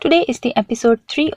Today is the episode 3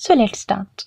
So let's start.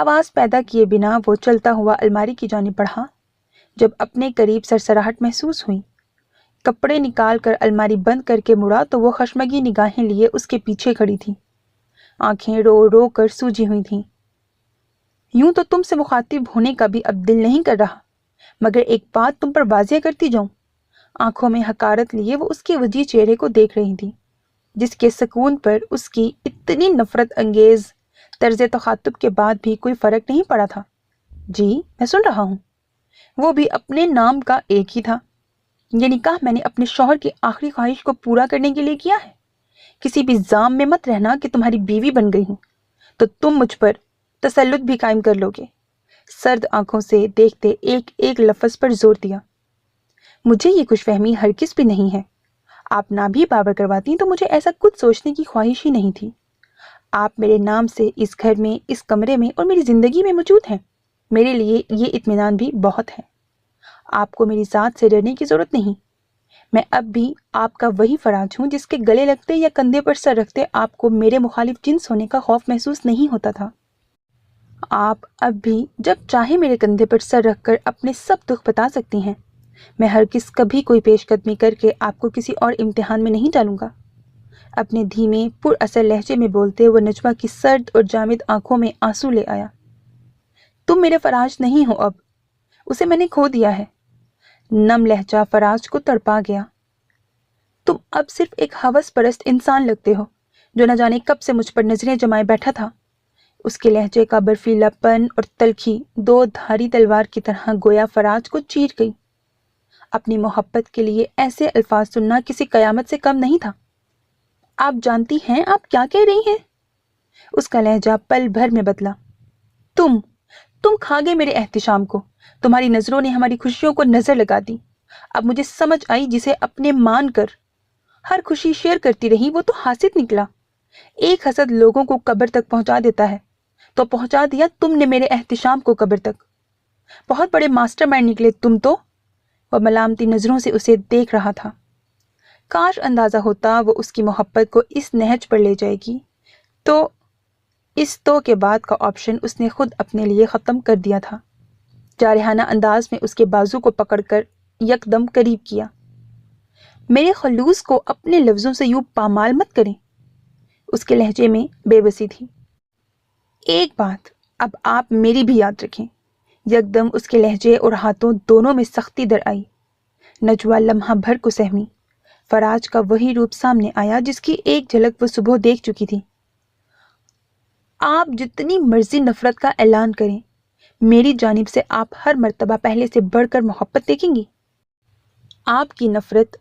آواز پیدا کیے بنا وہ چلتا ہوا الماری کی جانب بڑھا۔ جب اپنے قریب سرسراہٹ محسوس ہوئی، کپڑے نکال کر الماری بند کر کے مڑا تو وہ خشمگی نگاہیں لیے اس کے پیچھے کھڑی تھی۔ آنکھیں رو رو کر سوجی ہوئی تھیں۔ یوں تو تم سے مخاطب ہونے کا بھی اب دل نہیں کر رہا، مگر ایک بات تم پر واضح کرتی جاؤں۔ آنکھوں میں حقارت لیے وہ اس کے وجیح چہرے کو دیکھ رہی تھی، جس کے سکون پر اس کی اتنی نفرت انگیز طرز تخاطب کے بعد بھی کوئی فرق نہیں پڑا تھا۔ جی میں سن رہا ہوں۔ وہ بھی اپنے نام کا ایک ہی تھا۔ یہ نکاح میں نے اپنے شوہر کی آخری خواہش کو پورا کرنے کے لیے کیا ہے۔ کسی بھی ظام میں مت رہنا کہ تمہاری بیوی بن گئی ہوں تو تم مجھ پر تسلط بھی قائم کر لو گے۔ سرد آنکھوں سے دیکھتے ایک ایک لفظ پر زور دیا۔ مجھے یہ خوش فہمی ہرگز بھی نہیں ہے۔ آپ نہ بھی باور کرواتی تو مجھے ایسا کچھ سوچنے کی خواہش ہی نہیں تھی۔ آپ میرے نام سے اس گھر میں، اس کمرے میں اور میری زندگی میں موجود ہیں۔ میرے لیے یہ اطمینان بھی بہت ہے۔ آپ کو میری ذات سے ڈرنے کی ضرورت نہیں۔ میں اب بھی آپ کا وہی فراز ہوں جس کے گلے لگتے یا کندھے پر سر رکھتے آپ کو میرے مخالف جنس ہونے کا خوف محسوس نہیں ہوتا تھا۔ آپ اب بھی جب چاہے میرے کندھے پر سر رکھ کر اپنے سب دکھ بتا سکتی ہیں۔ میں ہرگز کبھی کوئی پیش قدمی کر کے آپ کو کسی اور امتحان میں نہیں ڈالوں گا۔ اپنے دھیمے پر اثر لہجے میں بولتے وہ نجوہ کی سرد اور جامد آنکھوں میں آنسو لے آیا۔ تم میرے فراز نہیں ہو اب، اسے میں نے کھو دیا ہے۔ نم لہجہ فراز کو تڑپا گیا۔ تم اب صرف ایک ہوس پرست انسان لگتے ہو جو نہ جانے کب سے مجھ پر نظریں جمائے بیٹھا تھا۔ اس کے لہجے کا برفیلا پن اور تلخی دو دھاری تلوار کی طرح گویا فراز کو چیر گئی۔ اپنی محبت کے لیے ایسے الفاظ سننا کسی قیامت سے کم نہیں تھا۔ آپ جانتی ہیں آپ کیا کہہ رہی ہیں؟ اس کا لہجہ پل بھر میں بدلا۔ تم کھا گئے میرے احتشام کو۔ تمہاری نظروں نے ہماری خوشیوں کو نظر لگا دی۔ اب مجھے سمجھ آئی جسے اپنے مان کر ہر خوشی شیئر کرتی رہی وہ تو حاسد نکلا۔ ایک حسد لوگوں کو قبر تک پہنچا دیتا ہے، تو پہنچا دیا تم نے میرے احتشام کو قبر تک۔ بہت بڑے ماسٹر مائنڈ نکلے تم تو۔ وہ ملامتی نظروں سے اسے دیکھ رہا تھا۔ کاش اندازہ ہوتا وہ اس کی محبت کو اس نہج پر لے جائے گی تو اس تو کے بعد کا آپشن اس نے خود اپنے لیے ختم کر دیا تھا۔ جارحانہ انداز میں اس کے بازو کو پکڑ کر یکدم قریب کیا۔ میرے خلوص کو اپنے لفظوں سے یوں پامال مت کریں۔ اس کے لہجے میں بے بسی تھی۔ ایک بات اب آپ میری بھی یاد رکھیں۔ یکدم اس کے لہجے اور ہاتھوں دونوں میں سختی در آئی۔ نجوہ لمحہ بھر کو سہمی۔ فراز کا وہی روپ سامنے آیا جس کی ایک جھلک وہ صبح دیکھ چکی تھی۔ آپ جتنی مرضی نفرت کا اعلان کریں، میری جانب سے آپ ہر مرتبہ پہلے سے بڑھ کر محبت دیکھیں گی۔ آپ کی نفرت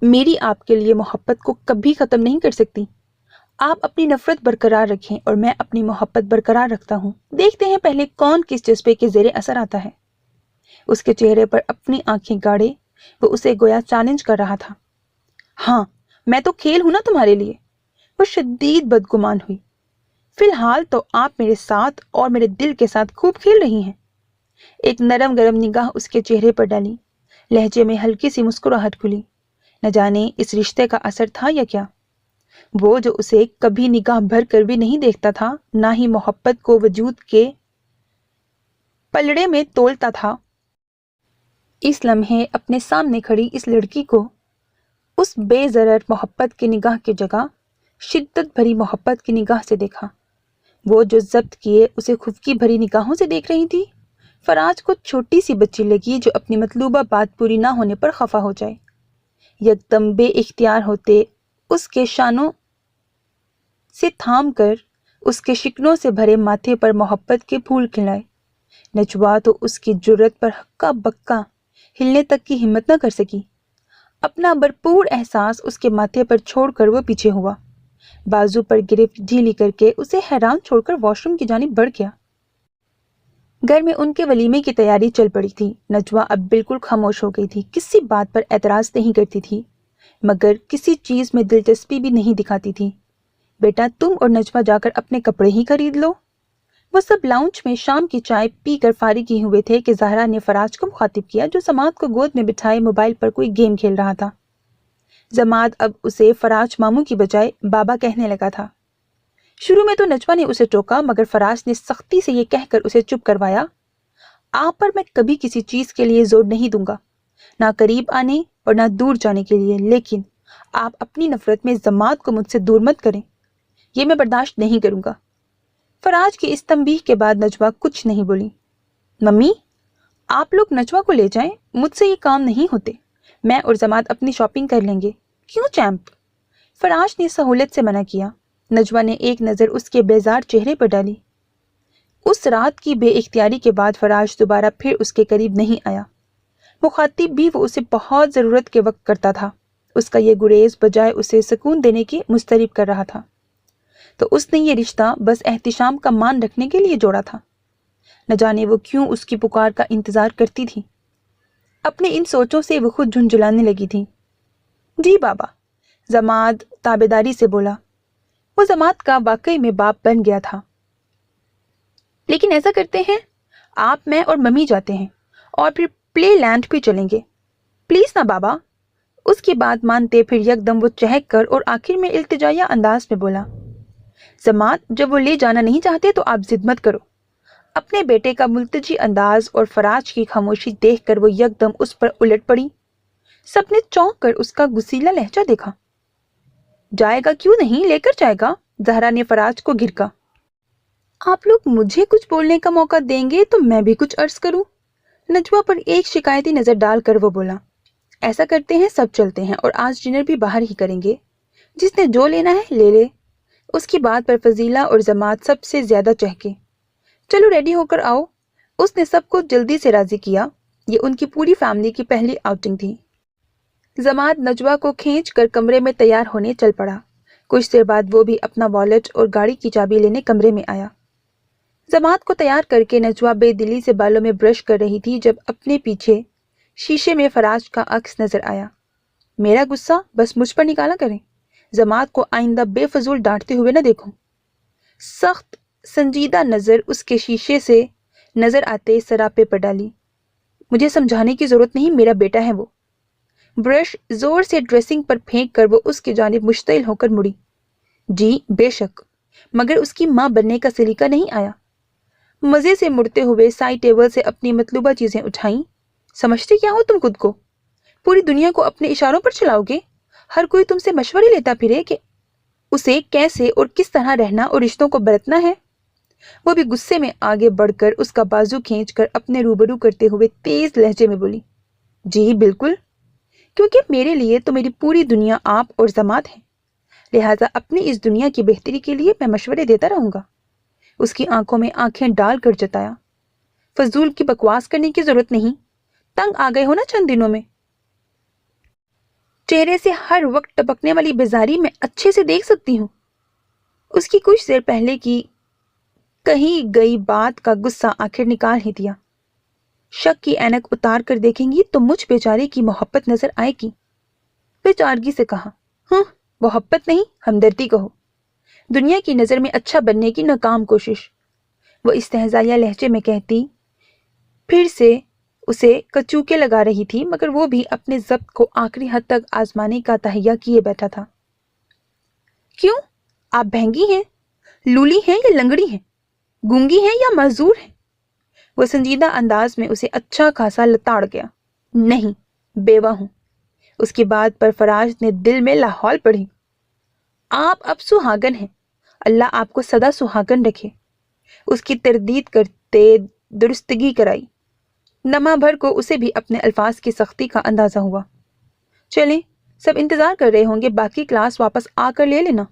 میری آپ کے لیے محبت کو کبھی ختم نہیں کر سکتی۔ آپ اپنی نفرت برقرار رکھیں اور میں اپنی محبت برقرار رکھتا ہوں۔ دیکھتے ہیں پہلے کون کس جذبے کے زیر اثر آتا ہے۔ اس کے چہرے پر اپنی آنکھیں گاڑے وہ اسے گویا چیلنج کر رہا تھا۔ ہاں میں تو کھیل ہوں نا تمہارے لیے۔ وہ شدید بدگمان ہوئی۔ فی الحال تو آپ میرے ساتھ اور میرے دل کے ساتھ خوب کھیل رہی ہیں۔ ایک نرم گرم نگاہ اس کے چہرے پر ڈالی۔ لہجے میں ہلکی سی مسکراہٹ کھلی۔ نہ جانے اس رشتے کا اثر تھا یا کیا۔ وہ جو اسے کبھی نگاہ بھر کر بھی نہیں دیکھتا تھا، نہ ہی محبت کو وجود کے پلڑے میں تولتا تھا، اس لمحے اپنے سامنے کھڑی اس لڑکی کو اس بے ضرر محبت کی نگاہ کی جگہ شدت بھری محبت کی نگاہ سے دیکھا۔ وہ جو ضبط کیے اسے خفکی بھری نگاہوں سے دیکھ رہی تھی۔ فراز کو چھوٹی سی بچی لگی جو اپنی مطلوبہ بات پوری نہ ہونے پر خفا ہو جائے۔ یکدم بے اختیار ہوتے اس کے شانوں سے تھام کر اس کے شکنوں سے بھرے ماتھے پر محبت کے پھول کھلائے۔ نجوہ تو اس کی جرت پر ہکا بکا ہلنے تک کی ہمت نہ کر سکی۔ اپنا بھرپور احساس اس کے ماتھے پر چھوڑ کر وہ پیچھے ہوا، بازو پر گرفت ڈھیلی کر کے اسے حیران چھوڑ کر واش روم کی جانب بڑھ گیا۔ گھر میں ان کے ولیمے کی تیاری چل پڑی تھی۔ نجوہ اب بالکل خاموش ہو گئی تھی، کسی بات پر اعتراض نہیں کرتی تھی، مگر کسی چیز میں دلچسپی بھی نہیں دکھاتی تھی۔ بیٹا تم اور نجوہ جا کر اپنے کپڑے ہی خرید لو۔ وہ سب لاؤنج میں شام کی چائے پی کر فارغ ہی ہوئے تھے کہ زہرا نے فراز کو مخاطب کیا جو سماعت کو گود میں بٹھائے موبائل پر کوئی گیم کھیل رہا تھا۔ زماد اب اسے فراز ماموں کی بجائے بابا کہنے لگا تھا۔ شروع میں تو نجوا نے اسے ٹوکا، مگر فراز نے سختی سے یہ کہہ کر اسے چپ کروایا، آپ پر میں کبھی کسی چیز کے لیے زور نہیں دوں گا، نہ قریب آنے اور نہ دور جانے کے لیے، لیکن آپ اپنی نفرت میں ضماد کو مجھ سے دور مت کریں، یہ میں برداشت نہیں کروں گا۔ فراز کی اس تنبیہ کے بعد نجوا کچھ نہیں بولی۔ ممی، آپ لوگ نجوا کو لے جائیں، مجھ سے یہ کام نہیں ہوتے، میں اور ضماد اپنی شاپنگ کر لیں گے۔ کیوں چیمپ؟ فراز نے سہولت سے منع کیا۔ نجوا نے ایک نظر اس کے بیزار چہرے پر ڈالی۔ اس رات کی بے اختیاری کے بعد فراز دوبارہ پھر اس کے قریب نہیں آیا۔ مخاطب بھی وہ اسے بہت ضرورت کے وقت کرتا تھا، اس کا یہ گریز بجائے اسے سکون دینے کی مضطرب کر رہا تھا۔ تو اس نے یہ رشتہ بس احتشام کا مان رکھنے کے لیے جوڑا تھا۔ نہ جانے وہ کیوں اس کی پکار کا انتظار کرتی تھی۔ اپنے ان سوچوں سے وہ خود جھنجھلانے لگی تھی۔ جی بابا، ضماد تابیداری سے بولا۔ وہ ضماد کا واقعی میں باپ بن گیا تھا۔ لیکن ایسا کرتے ہیں، آپ، میں اور ممی جاتے ہیں اور پھر پلے لینڈ بھی چلیں گے۔ پلیز نا بابا۔ اس کی بات مانتے پھر یکدم وہ چہک کر اور آخر میں التجائیہ انداز میں بولا، ضماد، جب وہ لے جانا نہیں چاہتے تو آپ ضد مت کرو۔ اپنے بیٹے کا ملتجی انداز اور فراز کی خاموشی دیکھ کر وہ یکدم اس پر الٹ پڑی۔ سب نے چونک کر اس کا غصیلا لہجہ دیکھا۔ جائے گا کیوں نہیں، لے کر جائے گا، زہرا نے فراز کو گھرکا۔ آپ لوگ مجھے کچھ بولنے کا موقع دیں گے تو میں بھی کچھ عرض کروں۔ نجوا پر ایک شکایتی نظر ڈال کر وہ بولا، ایسا کرتے ہیں، سب چلتے ہیں اور آج ڈنر بھی باہر ہی کریں گے، جس نے جو لینا ہے لے لے۔ اس کی بات پر فضیلہ اور ضماد سب سے زیادہ چہکے۔ چلو ریڈی ہو کر آؤ۔ اس نے سب کو جلدی سے راضی کیا۔ یہ ان کی پوری فیملی کی پہلی آؤٹنگ تھی۔ ضماد نجوا کو کھینچ کر کمرے میں تیار ہونے چل پڑا۔ کچھ دیر بعد وہ بھی اپنا والیٹ اور گاڑی کی چابی لینے کمرے میں آیا۔ ضماد کو تیار کر کے نجوا بے دلی سے بالوں میں برش کر رہی تھی جب اپنے پیچھے شیشے میں فراز کا عکس نظر آیا۔ میرا غصہ بس مجھ پر نکالا کریں، ضماد کو آئندہ بے فضول ڈانٹتے ہوئے نہ دیکھوں۔ سخت سنجیدہ نظر اس کے شیشے سے نظر آتے سراپے پر ڈالی۔ مجھے سمجھانے کی ضرورت نہیں، میرا بیٹا ہے وہ۔ برش زور سے ڈریسنگ پر پھینک کر وہ اس کی جانب مشتعل ہو کر مڑی۔ جی بے شک، مگر اس کی ماں بننے کا سلیقہ نہیں آیا۔ مزے سے مڑتے ہوئے سائڈ ٹیبل سے اپنی مطلوبہ چیزیں اٹھائیں۔ سمجھتے کیا ہو تم خود کو؟ پوری دنیا کو اپنے اشاروں پر چلاؤ گے؟ ہر کوئی تم سے مشورے لیتا پھرے کہ اسے کیسے اور کس طرح رہنا اور رشتوں کو برتنا ہے۔ وہ بھی غصے میں آگے بڑھ کر اس کا بازو کھینچ کر اپنے روبرو کرتے ہوئے تیز لہجے میں بولی، جی بالکل، کیونکہ میرے لیے تو میری پوری دنیا آپ اور ضماد ہیں، لہٰذا اپنی اس دنیا کی بہتری کے لیے میں مشورے دیتا رہوں گا۔ اس کی آنکھوں میں آنکھیں ڈال کر جتایا، فضول کی بکواس کرنے کی ضرورت نہیں، تنگ آ گئے ہو نا چند دنوں میں؟ چہرے سے ہر وقت ٹپکنے والی بیزاری میں اچھے سے دیکھ سکتی ہوں۔ اس کی کچھ دیر پہلے کی کہی گئی بات کا غصہ آخر نکال ہی دیا۔ شک کی اینک اتار کر دیکھیں گی تو مجھ بیچارے کی محبت نظر آئے گی۔ بیچارگی سے کہا، ہاں، محبت نہیں، ہمدردی کہو۔ دنیا کی نظر میں اچھا بننے کی ناکام کوشش، وہ استہزائیہ لہجے میں کہتی، پھر سے اسے کچوکے لگا رہی تھی، مگر وہ بھی اپنے ضبط کو آخری حد تک آزمانے کا تہیہ کیے بیٹھا تھا۔ کیوں؟ آپ بہنگی ہیں، لولی ہیں یا لنگڑی ہیں، گونگی ہیں یا معذور ہیں؟ وہ سنجیدہ انداز میں اسے اچھا خاصا لتاڑ گیا۔ نہیں، بیوہ ہوں۔ اس کی بات پر فراز نے دل میں لاحول پڑھی۔ آپ اب سہاگن ہیں، اللہ آپ کو سدا سہاگن رکھے۔ اس کی تردید کرتے درستگی کرائی۔ لمحہ بھر کو اسے بھی اپنے الفاظ کی سختی کا اندازہ ہوا۔ چلیں، سب انتظار کر رہے ہوں گے، باقی کلاس واپس آ کر لے لینا۔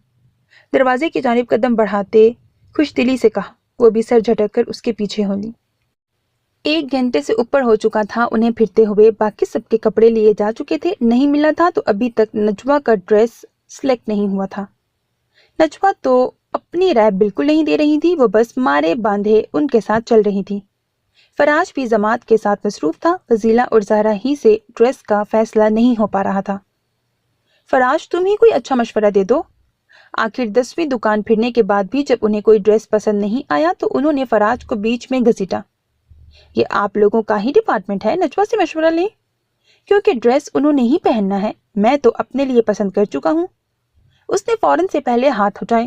دروازے کی جانب قدم بڑھاتے خوش دلی سے کہا، وہ بھی سر جھٹک کر اس کے پیچھے ہو لی۔ 1 گھنٹے سے اوپر ہو چکا تھا انہیں پھرتے ہوئے، باقی سب کے کپڑے لیے جا چکے تھے، نہیں ملا تھا تو ابھی تک نجوا کا ڈریس سلیکٹ نہیں ہوا تھا۔ نجوا تو اپنی رائے بالکل نہیں دے رہی تھی، وہ بس مارے باندھے ان کے ساتھ چل رہی تھی۔ فراز بھی ضماد کے ساتھ مصروف تھا، فضیلہ اور زہرا ہی سے ڈریس کا فیصلہ نہیں ہو پا رہا تھا۔ فراز تم ہی کوئی اچھا مشورہ دے دو۔ آخر 10ویں دکان پھرنے کے بعد بھی جب انہیں کوئی ڈریس پسند نہیں آیا تو انہوں نے فراز کو بیچ میں گھسیٹا۔ یہ آپ لوگوں کا ہی ڈپارٹمنٹ ہے، نجوا سے مشورہ لیں، کیونکہ ڈریس انہوں نے ہی پہننا ہے، میں تو اپنے لیے پسند کر چکا ہوں۔ اس نے فوراً سے پہلے ہاتھ اٹھائے۔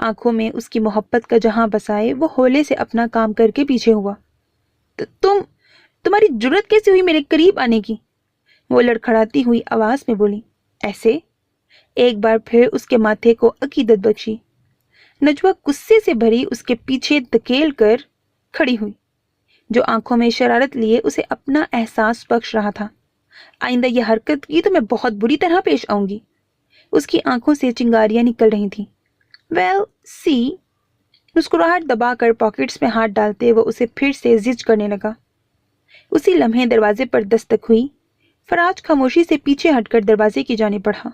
آنکھوں میں اس کی محبت کا جہاں بسائے وہ ہولے سے اپنا کام کر کے پیچھے ہوا۔ تمہاری جرت کیسے ہوئی میرے قریب آنے کی؟ وہ لڑکھڑاتی ہوئی آواز میں بولی۔ ایسے؟ ایک بار پھر اس کے ماتھے کو عقیدت بخشی۔ نجوہ غصے سے بھری اس کے پیچھے دھکیل کر کھڑی ہوئی، جو آنکھوں میں شرارت لیے اسے اپنا احساس بخش رہا تھا۔ آئندہ یہ حرکت کی تو میں بہت بری طرح پیش آؤں گی۔ اس کی آنکھوں سے چنگاریاں نکل رہی تھیں۔ ویل سی، مسکراہٹ دبا کر پاکٹس میں ہاتھ ڈالتے وہ اسے پھر سے زج کرنے لگا۔ اسی لمحے دروازے پر دستک ہوئی۔ فراج خاموشی سے پیچھے ہٹ کر دروازے کی جانب بڑھا۔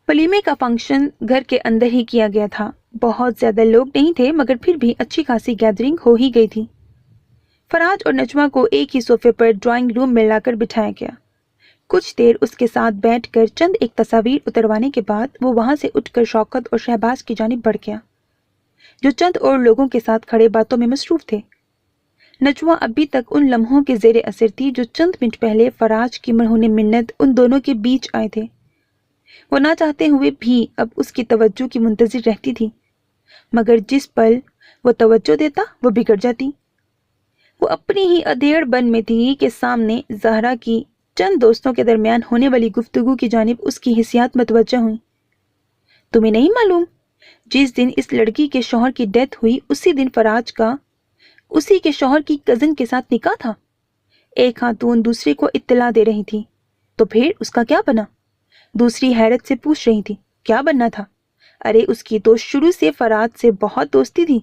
ولیمے کا فنکشن گھر کے اندر ہی کیا گیا تھا۔ بہت زیادہ لوگ نہیں تھے مگر پھر بھی اچھی خاصی گیدرنگ ہو ہی گئی تھی۔ فراج اور نجمہ کو ایک ہی صوفے پر ڈرائنگ روم میں لا کر بٹھایا گیا۔ کچھ دیر اس کے ساتھ بیٹھ کر چند ایک تصاویر اتروانے کے بعد وہ وہاں سے اٹھ کر شوکت اور شہباز کی جانب بڑھ گیا، جو چند اور لوگوں کے ساتھ کھڑے باتوں میں مصروف تھے۔ نجوہ ابھی تک ان لمحوں کے زیر اثر تھی جو چند منٹ پہلے فراج کی مرہون منت ان دونوں کے بیچ آئے تھے۔ وہ نہ چاہتے ہوئے بھی اب اس کی توجہ کی منتظر رہتی تھی، مگر جس پل وہ توجہ دیتا وہ بگڑ جاتی۔ وہ اپنی ہی ادھیڑ بن میں تھی کہ سامنے زہرا کی چند دوستوں کے درمیان ہونے والی گفتگو کی جانب اس کی حسیات متوجہ ہوئیں۔ تمہیں نہیں معلوم جس دن اس لڑکی کے شوہر کی ڈیتھ ہوئی اسی دن فراج کا اسی کے شوہر کی کزن کے ساتھ نکاح تھا؟ ایک خاتون دوسرے کو اطلاع دے رہی تھی۔ تو پھر اس کا کیا بنا؟ دوسری حیرت سے پوچھ رہی تھی۔ کیا بننا تھا؟ ارے اس کی تو شروع سے فراج سے بہت دوستی تھی،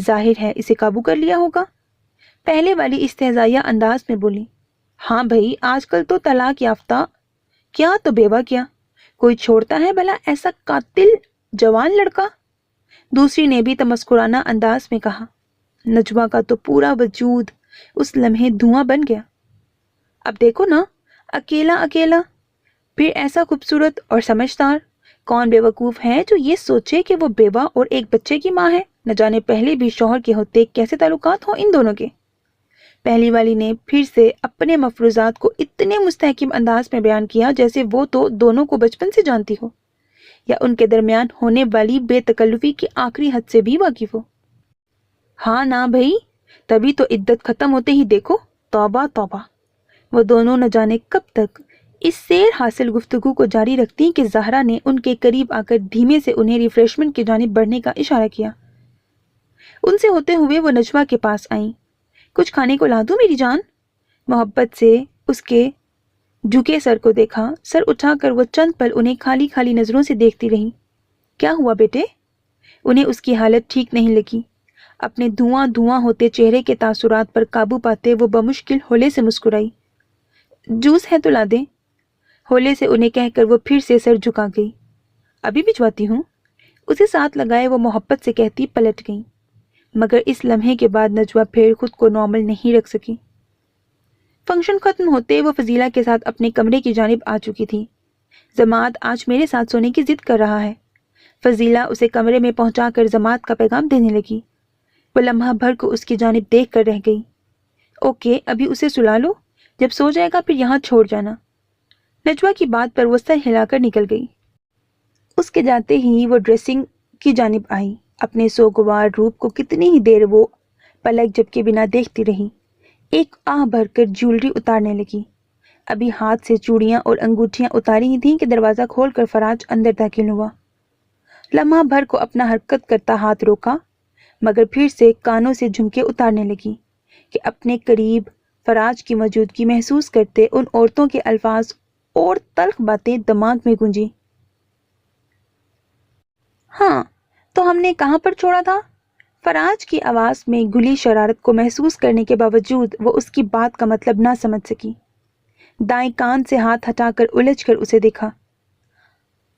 ظاہر ہے اسے قابو کر لیا ہوگا۔ پہلے والی استہزائیہ انداز میں بولی۔ ہاں بھائی، آج کل تو طلاق یافتہ کیا تو بیوہ کیا کوئی چھوڑتا ہے بھلا ایسا قاتل جوان لڑکا؟ دوسری نے بھی تمسکرانہ انداز میں کہا۔ نجوہ کا تو پورا وجود اس لمحے دھواں بن گیا۔ اب دیکھو نا، اکیلا اکیلا، پھر ایسا خوبصورت اور سمجھدار، کون بیوقوف ہے جو یہ سوچے کہ وہ بیوہ اور ایک بچے کی ماں ہے؟ نہ جانے پہلے بھی شوہر کے ہوتے کیسے تعلقات ہوں ان دونوں کے۔ پہلی والی نے پھر سے اپنے مفروضات کو اتنے مستحکم انداز میں بیان کیا جیسے وہ تو دونوں کو بچپن سے جانتی ہو، یا ان کے درمیان ہونے والی بے تکلفی کی آخری حد سے بھی واقف ہو۔ ہاں نا بھائی، تبھی تو عدت ختم ہوتے ہی دیکھو، توبہ توبہ۔ وہ دونوں نہ جانے کب تک اس سیر حاصل گفتگو کو جاری رکھتی کہ زہرا نے ان کے قریب آ کر دھیمے سے انہیں ریفریشمنٹ کی جانب بڑھنے کا اشارہ کیا۔ ان سے ہوتے ہوئے وہ نجوہ کے پاس آئیں۔ کچھ کھانے کو لا دوں میری جان؟ محبت سے اس کے جھکے سر کو دیکھا۔ سر اٹھا کر وہ چند پل انہیں خالی خالی نظروں سے دیکھتی رہی۔ کیا ہوا بیٹے؟ انہیں اس کی حالت ٹھیک نہیں لگی۔ اپنے دھواں دھواں ہوتے چہرے کے تاثرات پر قابو پاتے وہ بمشکل ہولے سے مسکرائی۔ جوس ہے تو لا دیں؟ ہولے سے انہیں کہہ کر وہ پھر سے سر جھکا گئی۔ ابھی بھجواتی ہوں، اسے ساتھ لگائے وہ محبت سے کہتی پلٹ گئی، مگر اس لمحے کے بعد نجوہ پھر خود کو نارمل نہیں رکھ سکی۔ فنکشن ختم ہوتے وہ فضیلہ کے ساتھ اپنے کمرے کی جانب آ چکی تھی۔ جماعت آج میرے ساتھ سونے کی ضد کر رہا ہے۔ فضیلہ اسے کمرے میں پہنچا کر جماعت کا پیغام دینے لگی۔ وہ لمحہ بھر کو اس کی جانب دیکھ کر رہ گئی۔ اوکے، ابھی اسے سلا لو، جب سو جائے گا پھر یہاں چھوڑ جانا۔ نجوہ کی بات پر وہ سر ہلا کر نکل گئی۔ اس کے جاتے ہی وہ ڈریسنگ کی جانب آئی۔ اپنے سوگوار روپ کو کتنی ہی دیر وہ پلک جھپکے بنا دیکھتی رہی۔ ایک آہ بھر کر جیولری اتارنے لگی۔ ابھی ہاتھ سے چوڑیاں اور انگوٹھیاں اتاری ہی تھیں کہ دروازہ کھول کر فراج اندر داخل ہوا۔ لمحہ بھر کو اپنا حرکت کرتا ہاتھ روکا، مگر پھر سے کانوں سے جھمکے اتارنے لگی کہ اپنے قریب فراج کی موجودگی محسوس کرتے ان عورتوں کے الفاظ اور تلخ باتیں دماغ میں گونجی۔ ہاں تو ہم نے کہاں پر چھوڑا تھا؟ فراج کی آواز میں گلی شرارت کو محسوس کرنے کے باوجود وہ اس کی بات کا مطلب نہ سمجھ سکی۔ دائیں کان سے ہاتھ ہٹا کر الجھ کر اسے دیکھا۔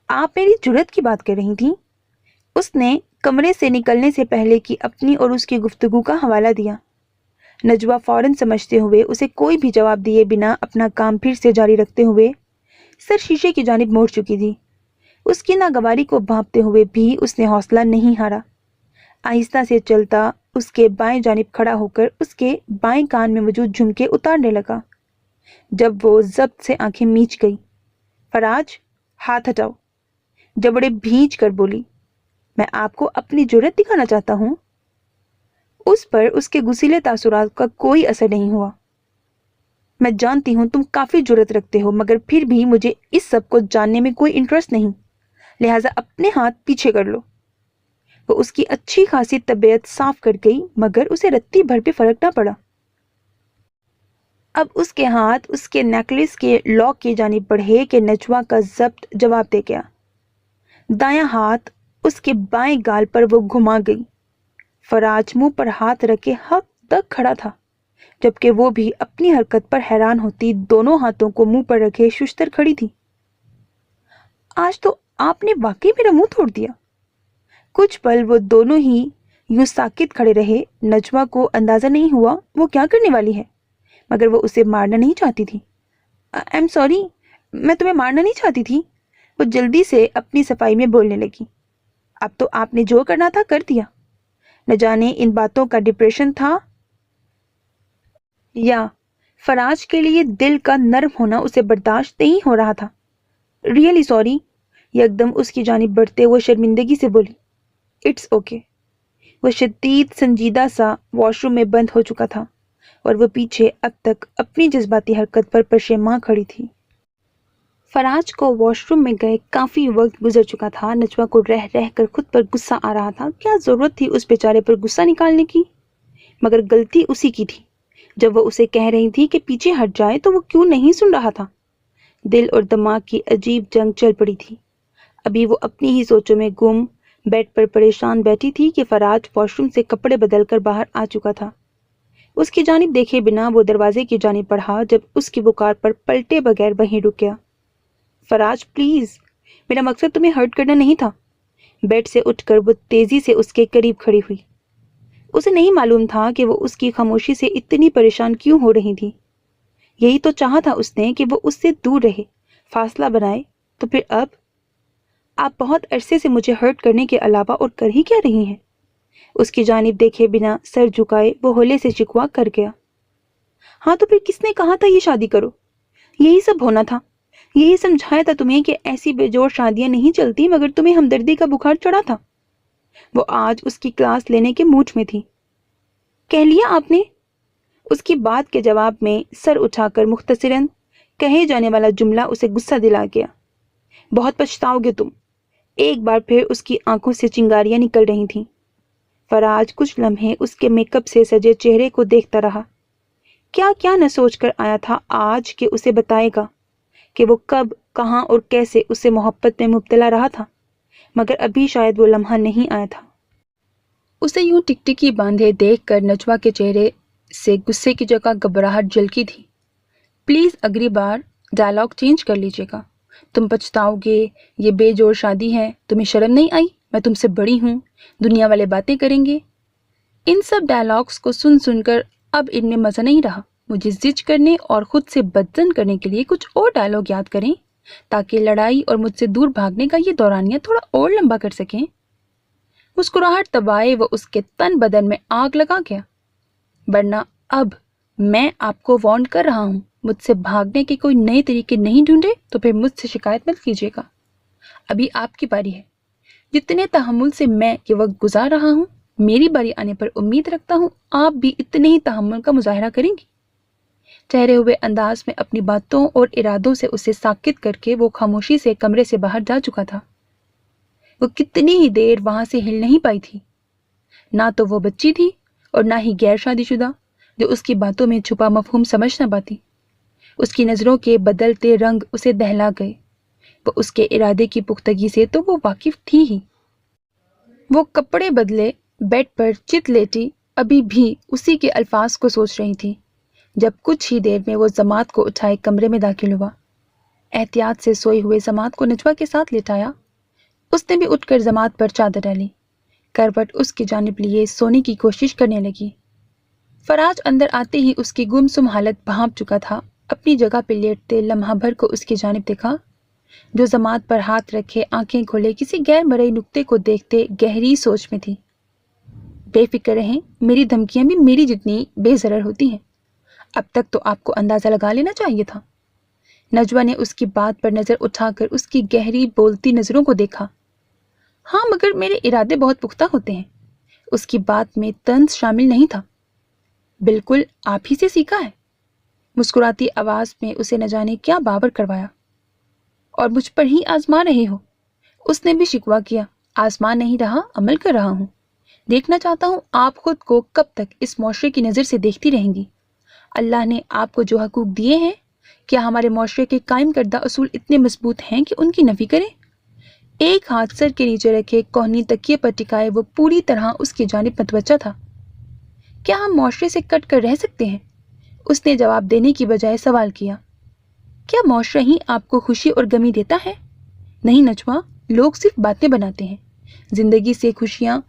آپ میری جرت کی بات کر رہی تھیں؟ اس نے کمرے سے نکلنے سے پہلے کی اپنی اور اس کی گفتگو کا حوالہ دیا۔ نجوہ فوراً سمجھتے ہوئے اسے کوئی بھی جواب دیے بنا اپنا کام پھر سے جاری رکھتے ہوئے سر شیشے کی جانب موڑ چکی تھی۔ اس کی ناگواری کو بھانپتے ہوئے بھی اس نے حوصلہ نہیں ہارا۔ آہستہ سے چلتا اس کے بائیں جانب کھڑا ہو کر اس کے بائیں کان میں موجود جھمکے اتارنے لگا۔ جب وہ ضبط سے آنکھیں میچ گئی، فراج ہاتھ ہٹاؤ، جبڑے بھینچ کر بولی۔ میں آپ کو اپنی جرات دکھانا چاہتا ہوں۔ اس پر اس کے غصیلے تاثرات کا کوئی اثر نہیں ہوا۔ میں جانتی ہوں تم کافی جرات رکھتے ہو، مگر پھر بھی مجھے اس سب کو جاننے میں کوئی انٹرسٹ نہیں، لہٰذا اپنے ہاتھ پیچھے کر لو۔ وہ اس کی اچھی خاصی طبیعت صاف کر گئی، مگر اسے رتی بھر بھی فرق نہ پڑا۔ اب اس کے ہاتھ اس کے نیکلس کے لاک کی جانب بڑھے کہ نجوا کا ضبط جواب دے گیا۔ دایاں ہاتھ اس کے بائیں گال پر وہ گھما گئی۔ فراج منہ پر ہاتھ رکھے حق تک کھڑا تھا، جبکہ وہ بھی اپنی حرکت پر حیران ہوتی دونوں ہاتھوں کو منہ پر رکھے ششتر کھڑی تھی۔ آج تو آپ نے واقعی میرا منہ توڑ دیا۔ کچھ پل وہ دونوں ہی یوں ساکت کھڑے رہے۔ نجوا کو اندازہ نہیں ہوا وہ کیا کرنے والی ہے، مگر وہ اسے مارنا نہیں چاہتی تھی۔ ایم سوری، میں تمہیں مارنا نہیں چاہتی تھی، وہ جلدی سے اپنی صفائی میں بولنے لگی۔ اب تو آپ نے جو کرنا تھا کر دیا۔ نہ جانے ان باتوں کا ڈپریشن تھا یا فراج کے لیے دل کا نرم ہونا اسے برداشت نہیں ہو رہا تھا۔ ریئلی سوری، یکدم اس کی جانب بڑھتے وہ شرمندگی سے بولی۔ It's okay. وہ شدید سنجیدہ سا واش روم میں بند ہو چکا تھا اور وہ پیچھے اب تک اپنی جذباتی حرکت پر پشیماں کھڑی تھی۔ فراج کو واش روم میں گئے کافی وقت گزر چکا تھا۔ نجوا کو رہ رہ کر خود پر غصہ آ رہا تھا۔ کیا ضرورت تھی اس بیچارے پر غصہ نکالنے کی؟ مگر غلطی اسی کی تھی۔ جب وہ اسے کہہ رہی تھی کہ پیچھے ہٹ جائے تو وہ کیوں نہیں سن رہا تھا؟ دل اور دماغ کی عجیب جنگ چل پڑی تھی۔ ابھی وہ اپنی ہی سوچوں میں گم بیڈ پر پریشان بیٹھی تھی کہ فراج واش روم سے کپڑے بدل کر باہر آ چکا تھا۔ اس کی جانب دیکھے بنا وہ دروازے کی جانب بڑھا، جب اس کی بخار پر پلٹے بغیر وہیں رک گیا۔ فراج پلیز، میرا مقصد تمہیں ہرٹ کرنا نہیں تھا۔ بیڈ سے اٹھ کر وہ تیزی سے اس کے قریب کھڑی ہوئی۔ اسے نہیں معلوم تھا کہ وہ اس کی خاموشی سے اتنی پریشان کیوں ہو رہی تھی۔ یہی تو چاہا تھا اس نے کہ وہ اس سے دور رہے، فاصلہ بنائے، تو پھر اب آپ بہت عرصے سے مجھے ہرٹ کرنے کے علاوہ اور کر ہی کیا رہی ہیں؟ اس کی جانب دیکھے بنا سر جھکائے وہ ہولے سے شکوا کر گیا۔ ہاں تو پھر کس نے کہا تھا یہ شادی کرو؟ یہی سب ہونا تھا۔ یہی سمجھایا تھا تمہیں کہ ایسی بے جوڑ شادیاں نہیں چلتی، مگر تمہیں ہمدردی کا بخار چڑھا تھا۔ وہ آج اس کی کلاس لینے کے موڈ میں تھی۔ کہہ لیا آپ نے؟ اس کی بات کے جواب میں سر اٹھا کر مختصراً کہے جانے والا جملہ اسے غصہ دلا گیا۔ بہت پچھتاؤ گے تم۔ ایک بار پھر اس کی آنکھوں سے چنگاریاں نکل رہی تھیں۔ فراج کچھ لمحے اس کے میک اپ سے سجے چہرے کو دیکھتا رہا۔ کیا کیا نہ سوچ کر آیا تھا آج کہ اسے بتائے گا کہ وہ کب، کہاں اور کیسے اس سے محبت میں مبتلا رہا تھا، مگر ابھی شاید وہ لمحہ نہیں آیا تھا۔ اسے یوں ٹکٹکی باندھے دیکھ کر نجوا کے چہرے سے غصے کی جگہ گھبراہٹ جھلکی تھی۔ پلیز اگلی بار ڈائلاگ چینج کر لیجیے گا۔ تم پچھتاؤ گے، یہ بے جوڑ شادی ہے، تمہیں شرم نہیں آئی؟ میں تم سے بڑی ہوں، دنیا والے باتیں کریں گے۔ ان سب ڈائلاگس کو سن سن کر اب ان میں مزہ نہیں رہا۔ مجھے زج کرنے اور خود سے بدزن کرنے کے لیے کچھ اور ڈائلاگ یاد کریں تاکہ لڑائی اور مجھ سے دور بھاگنے کا یہ دورانیہ تھوڑا اور لمبا کر سکیں۔ مسکراہٹ دبائے وہ اس کے تن بدن میں آگ لگا گیا۔ ورنہ اب میں آپ کو وارن کر رہا ہوں، مجھ سے بھاگنے کے کوئی نئے طریقے نہیں ڈھونڈے تو پھر مجھ سے شکایت مت کیجیے گا۔ ابھی آپ کی باری ہے۔ جتنے تحمل سے میں یہ وقت گزار رہا ہوں، میری باری آنے پر امید رکھتا ہوں آپ بھی اتنے ہی تحمل کا مظاہرہ کریں گی۔ ٹھہرے ہوئے انداز میں اپنی باتوں اور ارادوں سے اسے ساکت کر کے وہ خاموشی سے کمرے سے باہر جا چکا تھا۔ وہ کتنی ہی دیر وہاں سے ہل نہیں پائی تھی۔ نہ تو وہ بچی تھی اور نہ ہی غیر شادی شدہ جو اس کی باتوں میں چھپا مفہوم سمجھ نہ پاتی۔ اس کی نظروں کے بدلتے رنگ اسے دہلا گئے۔ وہ اس کے ارادے کی پختگی سے تو وہ واقف تھی ہی۔ وہ کپڑے بدلے بیڈ پر چت لیٹی ابھی بھی اسی کے الفاظ کو سوچ رہی تھی جب کچھ ہی دیر میں وہ ضماد کو اٹھائے کمرے میں داخل ہوا۔ احتیاط سے سوئے ہوئے ضماد کو نجوا کے ساتھ لٹایا۔ اس نے بھی اٹھ کر ضماد پر چادر ڈالی، کروٹ اس کی جانب لیے سونے کی کوشش کرنے لگی۔ فراج اندر آتے ہی اس کی گمسم حالت بھانپ چکا تھا۔ اپنی جگہ پہ لیٹتے لمحہ بھر کو اس کی جانب دیکھا، جو ضماد پر ہاتھ رکھے آنکھیں کھولے کسی غیر مرئی نقطے کو دیکھتے گہری سوچ میں تھی۔ بے فکر رہیں، میری دھمکیاں بھی میری جتنی بے ضرر ہوتی ہیں۔ اب تک تو آپ کو اندازہ لگا لینا چاہیے تھا۔ نجوا نے اس کی بات پر نظر اٹھا کر اس کی گہری بولتی نظروں کو دیکھا۔ ہاں مگر میرے ارادے بہت پختہ ہوتے ہیں۔ اس کی بات میں طنز شامل نہیں تھا۔ بالکل آپ ہی سے سیکھا ہے۔ مسکراتی آواز میں اسے نہ جانے کیا باور کروایا۔ اور مجھ پر ہی آزما رہے ہو؟ اس نے بھی شکوہ کیا۔ آزمان نہیں رہا، عمل کر رہا ہوں۔ دیکھنا چاہتا ہوں آپ خود کو کب تک اس معاشرے کی نظر سے دیکھتی رہیں گی۔ اللہ نے آپ کو جو حقوق دیے ہیں، کیا ہمارے معاشرے کے قائم کردہ اصول اتنے مضبوط ہیں کہ ان کی نفی کریں؟ ایک ہاتھ سر کے نیچے رکھے کوہنی تکیے پر ٹکائے وہ پوری طرح اس کی جانب متوجہ تھا۔ کیا ہم معاشرے سے کٹ کر رہ سکتے ہیں؟ اس نے جواب دینے کی بجائے سوال کیا۔ کیا معاشرہ ہی آپ کو خوشی اور غمی دیتا ہے؟ نہیں نجوا، لوگ صرف باتیں بناتے ہیں۔ زندگی سے خوشیاں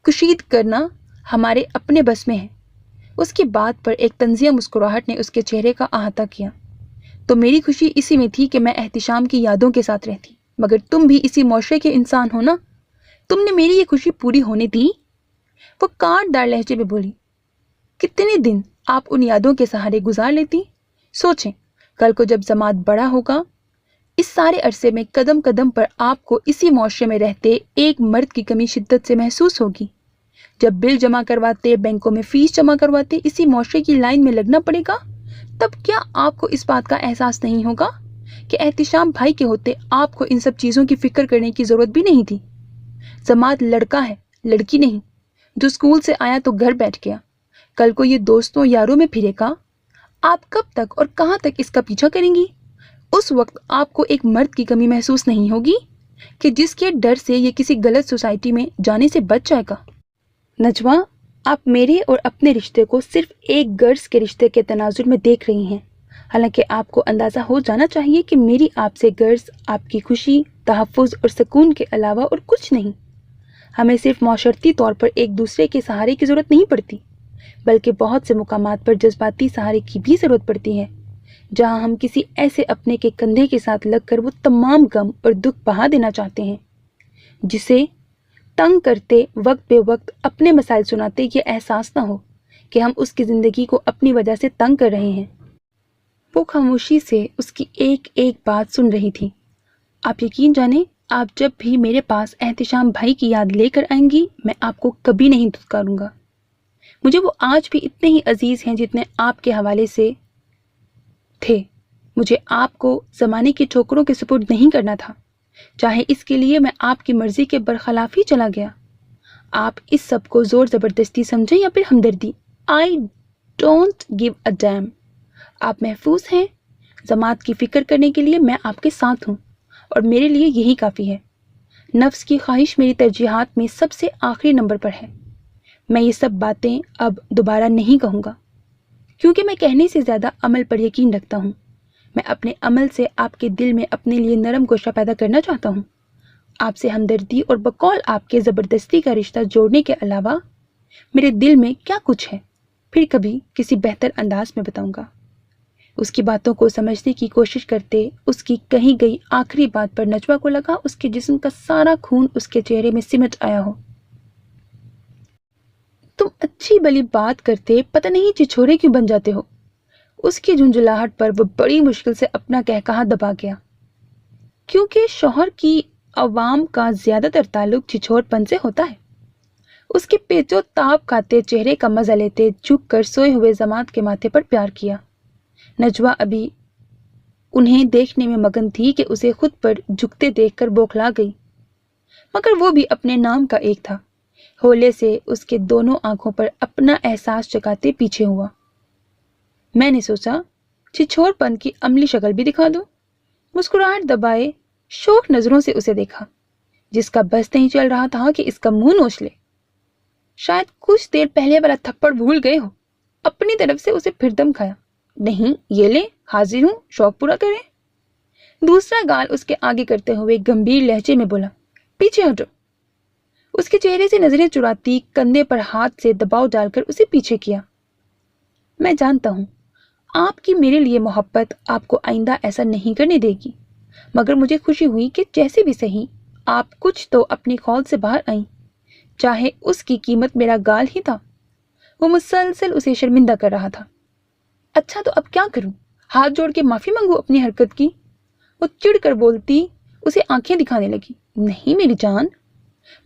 کشید کرنا ہمارے اپنے بس میں ہے۔ اس کی بات پر ایک طنزیہ مسکراہٹ نے اس کے چہرے کا احاطہ کیا۔ تو میری خوشی اسی میں تھی کہ میں احتشام کی یادوں کے ساتھ رہتی، مگر تم بھی اسی معاشرے کے انسان ہو نا؟ تم نے میری یہ خوشی پوری ہونے دی؟ وہ کاٹ دار لہجے میں بولی۔ کتنے دن آپ ان یادوں کے سہارے گزار لیتی؟ سوچیں، کل کو جب جماعت بڑا ہوگا، اس سارے عرصے میں قدم قدم پر آپ کو اسی معاشرے میں رہتے ایک مرد کی کمی شدت سے محسوس ہوگی۔ جب بل جمع کرواتے، بینکوں میں فیس جمع کرواتے اسی معاشرے کی لائن میں لگنا پڑے گا، تب کیا آپ کو اس بات کا احساس نہیں ہوگا کہ احتشام بھائی کے ہوتے آپ کو ان سب چیزوں کی فکر کرنے کی ضرورت بھی نہیں تھی؟ جماعت لڑکا ہے، لڑکی نہیں، جو اسکول سے آیا تو گھر بیٹھ گیا، کل کو یہ دوستوں یاروں میں پھرے گا۔ آپ کب تک اور کہاں تک اس کا پیچھا کریں گی؟ اس وقت آپ کو ایک مرد کی کمی محسوس نہیں ہوگی کہ جس کے ڈر سے یہ کسی غلط سوسائٹی میں جانے سے بچ جائے گا؟ نجوا، آپ میرے اور اپنے رشتے کو صرف ایک غرض کے رشتے کے تناظر میں دیکھ رہی ہیں، حالانکہ آپ کو اندازہ ہو جانا چاہیے کہ میری آپ سے غرض آپ کی خوشی، تحفظ اور سکون کے علاوہ اور کچھ نہیں۔ ہمیں صرف معاشرتی طور پر ایک دوسرے کے سہارے کی ضرورت نہیں پڑتی، بلکہ بہت سے مقامات پر جذباتی سہارے کی بھی ضرورت پڑتی ہے، جہاں ہم کسی ایسے اپنے کے کندھے کے ساتھ لگ کر وہ تمام غم اور دکھ بہا دینا چاہتے ہیں جسے تنگ کرتے وقت بے وقت اپنے مسائل سناتے یہ احساس نہ ہو کہ ہم اس کی زندگی کو اپنی وجہ سے تنگ کر رہے ہیں۔ وہ خاموشی سے اس کی ایک ایک بات سن رہی تھی۔ آپ یقین جانیں، آپ جب بھی میرے پاس احتشام بھائی کی یاد لے کر آئیں گی، میں آپ کو کبھی نہیں دھتکاروں گا۔ مجھے وہ آج بھی اتنے ہی عزیز ہیں جتنے آپ کے حوالے سے تھے۔ مجھے آپ کو زمانے کی ٹھوکروں کے سپرد نہیں کرنا تھا، چاہے اس کے لیے میں آپ کی مرضی کے برخلاف ہی چلا گیا۔ آپ اس سب کو زور زبردستی سمجھیں یا پھر ہمدردی، I don't give a damn۔ آپ محفوظ ہیں۔ جماعت کی فکر کرنے کے لیے میں آپ کے ساتھ ہوں، اور میرے لیے یہی کافی ہے۔ نفس کی خواہش میری ترجیحات میں سب سے آخری نمبر پر ہے۔ میں یہ سب باتیں اب دوبارہ نہیں کہوں گا، کیونکہ میں کہنے سے زیادہ عمل پر یقین رکھتا ہوں۔ میں اپنے عمل سے آپ کے دل میں اپنے لیے نرم گوشہ پیدا کرنا چاہتا ہوں۔ آپ سے ہمدردی اور بقول آپ کے زبردستی کا رشتہ جوڑنے کے علاوہ میرے دل میں کیا کچھ ہے، پھر کبھی کسی بہتر انداز میں بتاؤں گا۔ اس کی باتوں کو سمجھنے کی کوشش کرتے اس کی کہی گئی آخری بات پر نجوا کو لگا اس کے جسم کا سارا خون اس کے چہرے میں سمٹ آیا ہو۔ تم اچھی بلی بات کرتے پتہ نہیں چچھورے کیوں بن جاتے ہو؟ اس کی جھنجھلاہٹ پر وہ بڑی مشکل سے اپنا کہا دبا گیا۔ کیونکہ شوہر کی عوام کا زیادہ تر تعلق چھچھور پن سے ہوتا ہے۔ اس کے پیچو تاب کھاتے چہرے کا مزہ لیتے جھک کر سوئے ہوئے جماعت کے ماتھے پر پیار کیا۔ نجوا ابھی انہیں دیکھنے میں مگن تھی کہ اسے خود پر جھکتے دیکھ کر بوکھلا گئی، مگر وہ بھی اپنے نام کا ایک تھا۔ ہولے سے اس کے دونوں آنکھوں پر اپنا احساس جگاتے پیچھے ہوا۔ میں نے سوچا چھچھور پن کی عملی شکل بھی دکھا دوں۔ مسکراہٹ دبائے شوق نظروں سے اسے دیکھا، جس کا بس نہیں چل رہا تھا کہ اس کا منہ نوچ لے۔ شاید کچھ دیر پہلے والا تھپڑ بھول گئے ہو۔ اپنی طرف سے اسے پھر دم کھایا۔ نہیں، یہ لیں، حاضر ہوں، شوق پورا کریں۔ دوسرا گال اس کے آگے کرتے ہوئے گمبھیر لہجے میں بولا، پیچھے ہٹو۔ اس کے چہرے سے نظریں چراتی کندھے پر ہاتھ سے دباؤ ڈال کر اسے پیچھے کیا۔ میں جانتا ہوں آپ کی میرے لیے محبت آپ کو آئندہ ایسا نہیں کرنے دے گی، مگر مجھے خوشی ہوئی کہ جیسے بھی صحیح آپ کچھ تو اپنی خول سے باہر آئیں، چاہے اس کی قیمت میرا گال ہی تھا۔ وہ مسلسل اسے شرمندہ کر رہا تھا۔ اچھا تو اب کیا کروں؟ ہاتھ جوڑ کے معافی مانگو اپنی حرکت کی؟ وہ چڑ کر بولتی اسے آنکھیں دکھانے لگی۔ نہیں میری جان،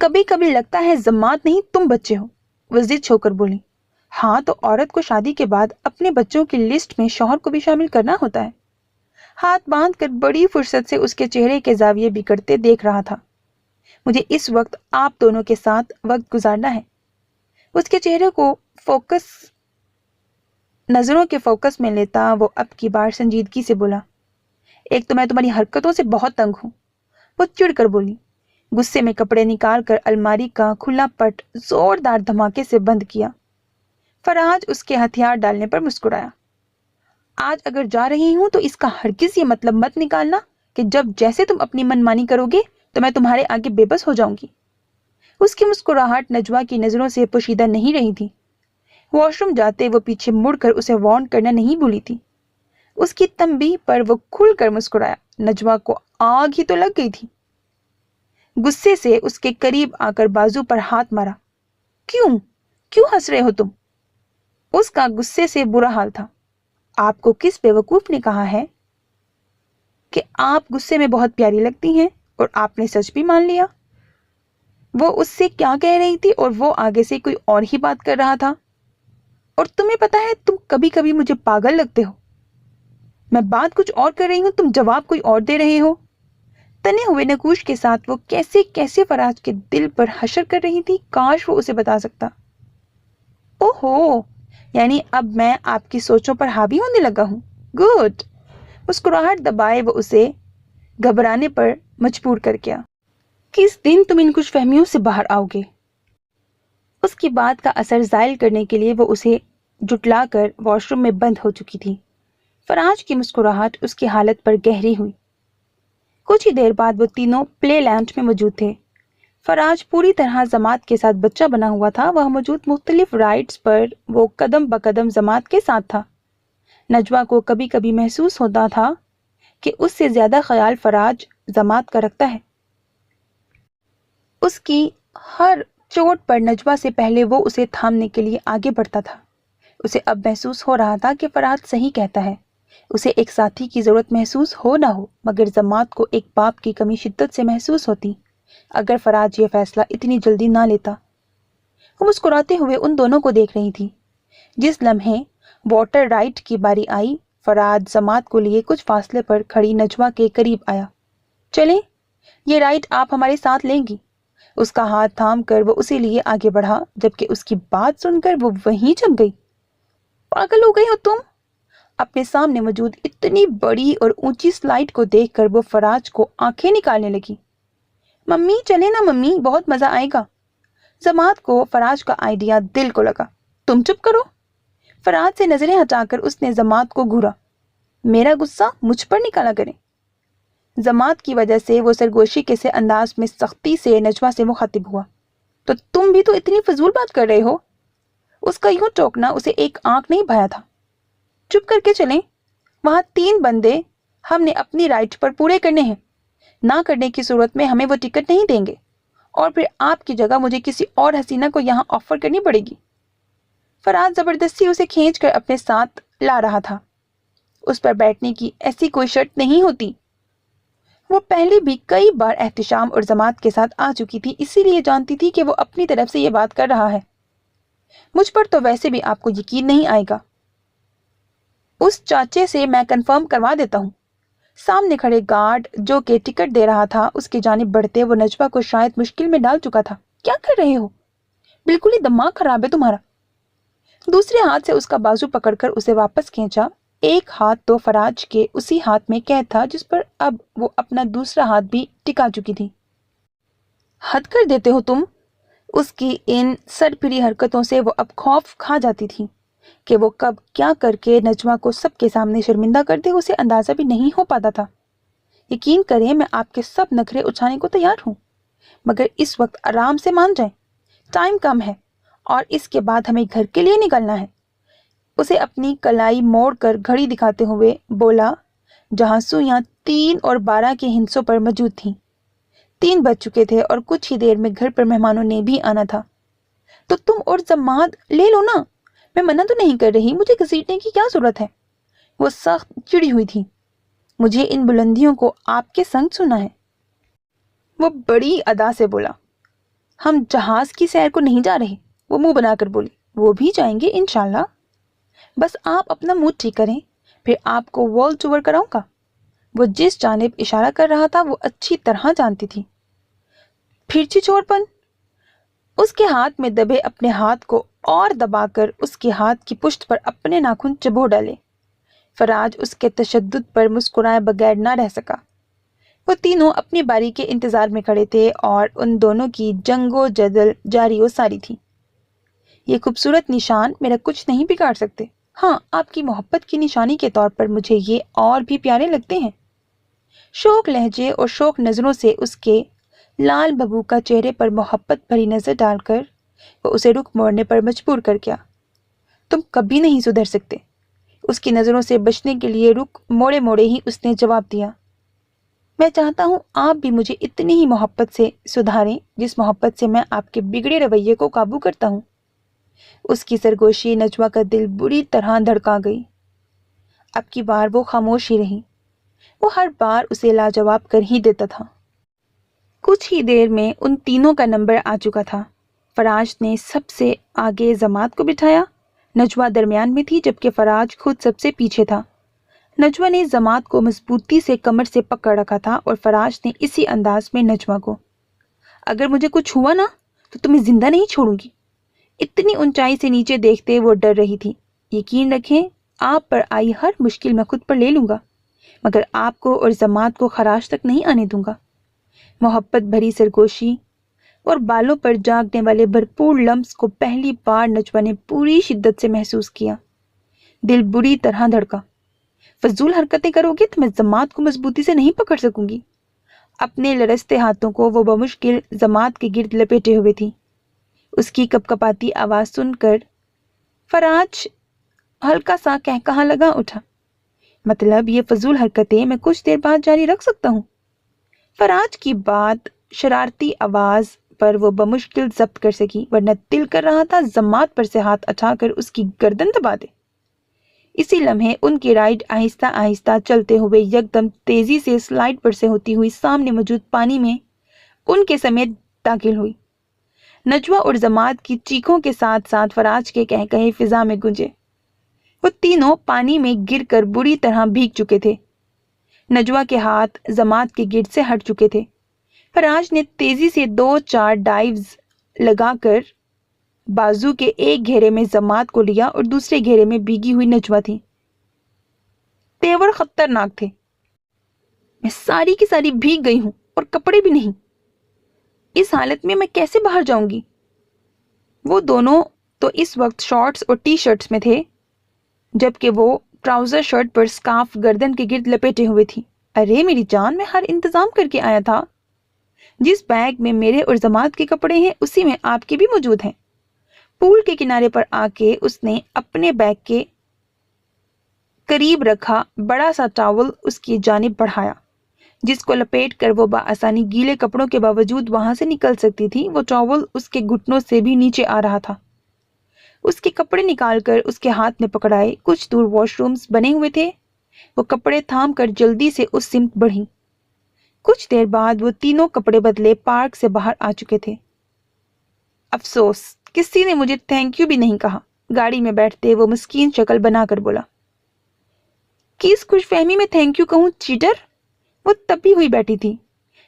کبھی کبھی لگتا ہے ضماد نہیں تم بچے ہو، وہ ضد چھو کر بولی۔ ہاں تو عورت کو شادی کے بعد اپنے بچوں کی لسٹ میں شوہر کو بھی شامل کرنا ہوتا ہے۔ ہاتھ باندھ کر بڑی فرصت سے اس کے چہرے کے زاویے بگڑتے دیکھ رہا تھا۔ مجھے اس وقت آپ دونوں کے ساتھ وقت گزارنا ہے۔ اس کے چہرے کو نظروں کے فوکس میں لیتا وہ اب کی بار سنجیدگی سے بولا، ایک تو میں تمہاری حرکتوں سے بہت تنگ ہوں، وہ چڑ کر بولی۔ غصے میں کپڑے نکال کر الماری کا کھلا پٹ زوردار دھماکے سے بند کیا۔ فراج اس کے ہتھیار ڈالنے پر مسکرایا۔ آج اگر جا رہی ہوں تو اس کا ہرگز یہ مطلب مت نکالنا کہ جب جیسے تم اپنی من مانی کرو گے تو میں تمہارے آگے بے بس ہو جاؤں گی۔ اس کی مسکراہٹ نجوا کی نظروں سے پوشیدہ نہیں رہی تھی۔ واش روم جاتے وہ پیچھے مڑ کر اسے وارن کرنا نہیں بھولی تھی۔ اس کی تنبیہ پر وہ کھل کر مسکرایا۔ نجوا کو آگ ہی تو لگ گئی تھی۔ غصے سے اس کے قریب آ کر بازو پر ہاتھ مارا۔ کیوں ہنس رہے ہو تم؟ اس کا غصے سے برا حال تھا۔ آپ کو کس بیوقوف نے کہا ہے کہ آپ غصے میں بہت پیاری لگتی ہیں، اور آپ نے سچ بھی مان لیا؟ وہ اس سے کیا کہہ رہی تھی اور وہ آگے سے کوئی اور ہی بات کر رہا تھا۔ اور تمہیں پتا ہے تم کبھی کبھی مجھے پاگل لگتے ہو۔ میں بات کچھ اور کر رہی ہوں، تم جواب کوئی اور دے رہے ہو۔ تنے ہوئے نکوش کے ساتھ وہ کیسے کیسے فراج کے دل پر حشر کر رہی تھی، کاش وہ اسے بتا سکتا۔ اوہو، یعنی اب میں آپ کی سوچوں پر حاوی ہونے لگا ہوں۔ گڈ۔ مسکراہٹ دبائے وہ اسے گھبرانے پر مجبور کر گیا۔ کس دن تم ان کچھ فہمیوں سے باہر آؤ گے؟ اس کی بات کا اثر زائل کرنے کے لیے وہ اسے جٹلا کر واش روم میں بند ہو چکی تھی۔ فراج کی مسکراہٹ اس کی حالت پر گہری ہوئی۔ کچھ ہی دیر بعد وہ تینوں پلے لینڈ میں موجود تھے۔ فراج پوری طرح ضماد کے ساتھ بچہ بنا ہوا تھا۔ وہ موجود مختلف رائڈز پر وہ قدم بقدم ضماد کے ساتھ تھا۔ نجوا کو کبھی کبھی محسوس ہوتا تھا کہ اس سے زیادہ خیال فراج ضماد کا رکھتا ہے۔ اس کی ہر چوٹ پر نجوا سے پہلے وہ اسے تھامنے کے لیے آگے بڑھتا تھا۔ اسے اب محسوس ہو رہا تھا کہ فراج صحیح کہتا ہے۔ اسے ایک ساتھی کی ضرورت محسوس ہو نہ ہو، مگر ضماد کو ایک باپ کی کمی شدت سے محسوس ہوتی اگر فراج یہ فیصلہ اتنی جلدی نہ لیتا۔ وہ مسکراتے ہوئے ان دونوں کو دیکھ رہی تھی۔ جس لمحے واٹر رائڈ کی باری آئی، فراج ضماد کو لیے کچھ فاصلے پر کھڑی نجوا کے قریب آیا۔ چلیں، یہ رائڈ آپ ہمارے ساتھ لیں گی؟ اس کا ہاتھ تھام کر وہ اسے لیے آگے بڑھا، جبکہ اس کی بات سن کر وہ وہیں جم گئی۔ پاگل ہو گئی ہو تم؟ اپنے سامنے موجود اتنی بڑی اور اونچی سلائڈ کو دیکھ کر وہ فراج کو آنکھیں نکالنے لگی۔ ممی چلے نا ممی، بہت مزہ آئے گا۔ ضماد کو فراج کا آئیڈیا دل کو لگا۔ تم چپ کرو۔ فراج سے نظریں ہٹا کر اس نے ضماد کو گھورا۔ میرا غصہ مجھ پر نکالا کریں۔ ضماد کی وجہ سے وہ سرگوشی کے سے انداز میں سختی سے نجوا سے مخاطب ہوا۔ تو تم بھی تو اتنی فضول بات کر رہے ہو؟ اس کا یوں ٹوکنا اسے ایک آنکھ نہیں بھایا تھا۔ چپ کر کے چلیں، وہاں 3 بندے ہم نے اپنی رائٹ پر پورے کرنے ہیں۔ نہ کرنے کی صورت میں ہمیں وہ ٹکٹ نہیں دیں گے، اور پھر آپ کی جگہ مجھے کسی اور حسینہ کو یہاں آفر کرنی پڑے گی۔ فراز زبردستی اسے کھینچ کر اپنے ساتھ لا رہا تھا۔ اس پر بیٹھنے کی ایسی کوئی شرط نہیں ہوتی۔ وہ پہلے بھی کئی بار احتشام اور ضماد کے ساتھ آ چکی تھی، اسی لیے جانتی تھی کہ وہ اپنی طرف سے یہ بات کر رہا ہے۔ مجھ پر تو ویسے بھی آپ کو یقین نہیں آئے گا۔ اس چاچے سے میں کنفرم کروا دیتا ہوں۔ سامنے کھڑے گارڈ جو کہ ٹکٹ دے رہا تھا اس کی جانب بڑھتے وہ نجوا کو شاید مشکل میں ڈال چکا تھا۔ کیا کر رہے ہو؟ بالکل ہی دماغ خراب ہے تمہارا۔ دوسرے ہاتھ سے اس کا بازو پکڑ کر اسے واپس کھینچا۔ ایک ہاتھ تو فراج کے اسی ہاتھ میں قید تھا جس پر اب وہ اپنا دوسرا ہاتھ بھی ٹکا چکی تھی۔ حد کر دیتے ہو تم۔ اس کی ان سرپھری حرکتوں سے وہ اب خوف کھا جاتی تھی کہ وہ کب کیا کر کے نجوا کو سب کے سامنے شرمندہ کر دے، اسے اندازہ بھی نہیں ہو پاتا تھا۔ یقین کریں میں آپ کے سب نخرے اٹھانے کو تیار ہوں، مگر اس وقت آرام سے مان جائیں، ٹائم کم ہے اور اس کے بعد ہمیں گھر کے لیے نکلنا ہے۔ اسے اپنی کلائی موڑ کر گھڑی دکھاتے ہوئے بولا، جہاں سوئیاں 3 اور 12 کے ہندسوں پر موجود تھیں۔ 3 بج چکے تھے اور کچھ ہی دیر میں گھر پر مہمانوں نے بھی آنا تھا۔ تو تم اور ضماد لے لو نا، میں منع تو نہیں کر رہی، مجھے گھسیٹنے کی کیا ضرورت ہے؟ وہ سخت چڑی ہوئی تھی۔ مجھے ان بلندیوں کو آپ کے سنگ سنا ہے، وہ بڑی ادا سے بولا۔ ہم جہاز کی سیر کو نہیں جا رہے، وہ منہ بنا کر بولی۔ وہ بھی جائیں گے انشاءاللہ، بس آپ اپنا موڈ ٹھیک کریں، پھر آپ کو ورلڈ ٹور کراؤں گا۔ وہ جس جانب اشارہ کر رہا تھا وہ اچھی طرح جانتی تھی۔ پھر چچور پن؟ اس کے ہاتھ میں دبے اپنے ہاتھ کو اور دبا کر اس کے ہاتھ کی پشت پر اپنے ناخن چبو ڈالے۔ فراج اس کے تشدد پر مسکرائے بغیر نہ رہ سکا۔ وہ تینوں اپنی باری کے انتظار میں کھڑے تھے اور ان دونوں کی جنگ و جدل جاری و ساری تھی۔ یہ خوبصورت نشان میرا کچھ نہیں بگاڑ سکتے۔ ہاں، آپ کی محبت کی نشانی کے طور پر مجھے یہ اور بھی پیارے لگتے ہیں۔ شوق لہجے اور شوق نظروں سے اس کے لال ببو کا چہرے پر محبت بھری نظر ڈال کر وہ اسے رخ موڑنے پر مجبور کر گیا۔ تم کبھی نہیں سدھر سکتے۔ اس کی نظروں سے بچنے کے لیے رخ موڑے موڑے ہی اس نے جواب دیا۔ میں چاہتا ہوں آپ بھی مجھے اتنی ہی محبت سے سدھاریں جس محبت سے میں آپ کے بگڑے رویے کو قابو کرتا ہوں۔ اس کی سرگوشی نجوہ کا دل بری طرح دھڑکا گئی۔ اب کی بار وہ خاموش ہی رہی۔ وہ ہر بار اسے لاجواب کر ہی دیتا تھا۔ کچھ ہی دیر میں ان تینوں کا نمبر آ چکا تھا۔ فراج نے سب سے آگے ضماد کو بٹھایا۔ نجوہ درمیان میں تھی جبکہ فراج خود سب سے پیچھے تھا۔ نجوہ نے ضماد کو مضبوطی سے کمر سے پکڑ رکھا تھا اور فراج نے اسی انداز میں نجوہ کو۔ اگر مجھے کچھ ہوا نا تو تمہیں زندہ نہیں چھوڑوں گی۔ اتنی اونچائی سے نیچے دیکھتے وہ ڈر رہی تھی۔ یقین رکھیں، آپ پر آئی ہر مشکل میں خود پر لے لوں گا، مگر آپ کو اور ضماد کو خراش تک نہیں آنے دوں گا۔ محبت بھری سرگوشی اور بالوں پر جاگنے والے بھرپور لمس کو پہلی بار نجوہ نے پوری شدت سے محسوس کیا۔ دل بری طرح دھڑکا۔ فضول حرکتیں کرو گے تو میں ضماد کو مضبوطی سے نہیں پکڑ سکوں گی۔ اپنے لرزتے ہاتھوں کو وہ بمشکل ضماد کے گرد لپیٹے ہوئے تھی۔ اس کی کپکپاتی آواز سن کر فراج ہلکا سا کہا لگا اٹھا۔ مطلب یہ فضول حرکتیں میں کچھ دیر بعد جاری رکھ سکتا ہوں؟ فراج کی بات شرارتی آواز پر وہ بمشکل ضبط کر سکی، ورنہ دل کر رہا تھا ضماد پر سے ہاتھ اٹھا کر اس کی گردن دبا دے۔ اسی لمحے ان کی رائڈ آہستہ آہستہ چلتے ہوئے یکدم تیزی سے سلائیڈ پر سے ہوتی ہوئی سامنے موجود پانی میں ان کے سمیت داخل ہوئی۔ نجوہ اور ضماد کی چیخوں کے ساتھ ساتھ فراج کے کہے فضا میں گونجے۔ وہ تینوں پانی میں گر کر بری طرح بھیگ چکے تھے۔ نجوہ کے ہاتھ ضماد کے گرد سے ہٹ چکے تھے۔ فراج نے تیزی سے 2-4 ڈائیوز لگا کر بازو کے ایک گھیرے میں ضماد کو لیا اور دوسرے گھیرے میں بھیگی ہوئی نجوہ تھی۔ تیور خطرناک تھے۔ میں ساری کی ساری بھیگ گئی ہوں اور کپڑے بھی نہیں۔ اس حالت میں کیسے باہر جاؤں گی؟ وہ دونوں تو اس وقت شارٹس اور ٹی شرٹس میں تھے، جبکہ وہ ٹراؤزر شرٹ پر سکارف گردن کے گرد لپیٹے ہوئے تھی۔ ارے میری جان، میں ہر انتظام کر کے آیا تھا۔ جس بیگ میں میرے اور ضماد کے کپڑے ہیں اسی میں آپ کے بھی موجود ہیں۔ پول کے کنارے پر آ کے اس نے اپنے بیگ کے قریب رکھا بڑا سا ٹاول اس کی جانب بڑھایا، جس کو لپیٹ کر وہ بآسانی گیلے کپڑوں کے باوجود وہاں سے نکل سکتی تھی۔ وہ ٹاول اس کے گھٹنوں سے بھی نیچے آ رہا تھا۔ اس کے کپڑے نکال کر اس کے ہاتھ میں پکڑائے۔ کچھ دور واش رومز بنے ہوئے تھے۔ وہ کپڑے تھام کر جلدی سے اس سمت بڑھی۔ کچھ دیر بعد وہ تینوں کپڑے بدلے پارک سے باہر آ چکے تھے۔ افسوس، کسی نے مجھے تھینک یو بھی نہیں کہا۔ گاڑی میں بیٹھتے وہ مسکین شکل بنا کر بولا۔ کس خوش فہمی میں تھینک یو کہوں چیٹر؟ وہ تپی ہوئی بیٹھی تھی۔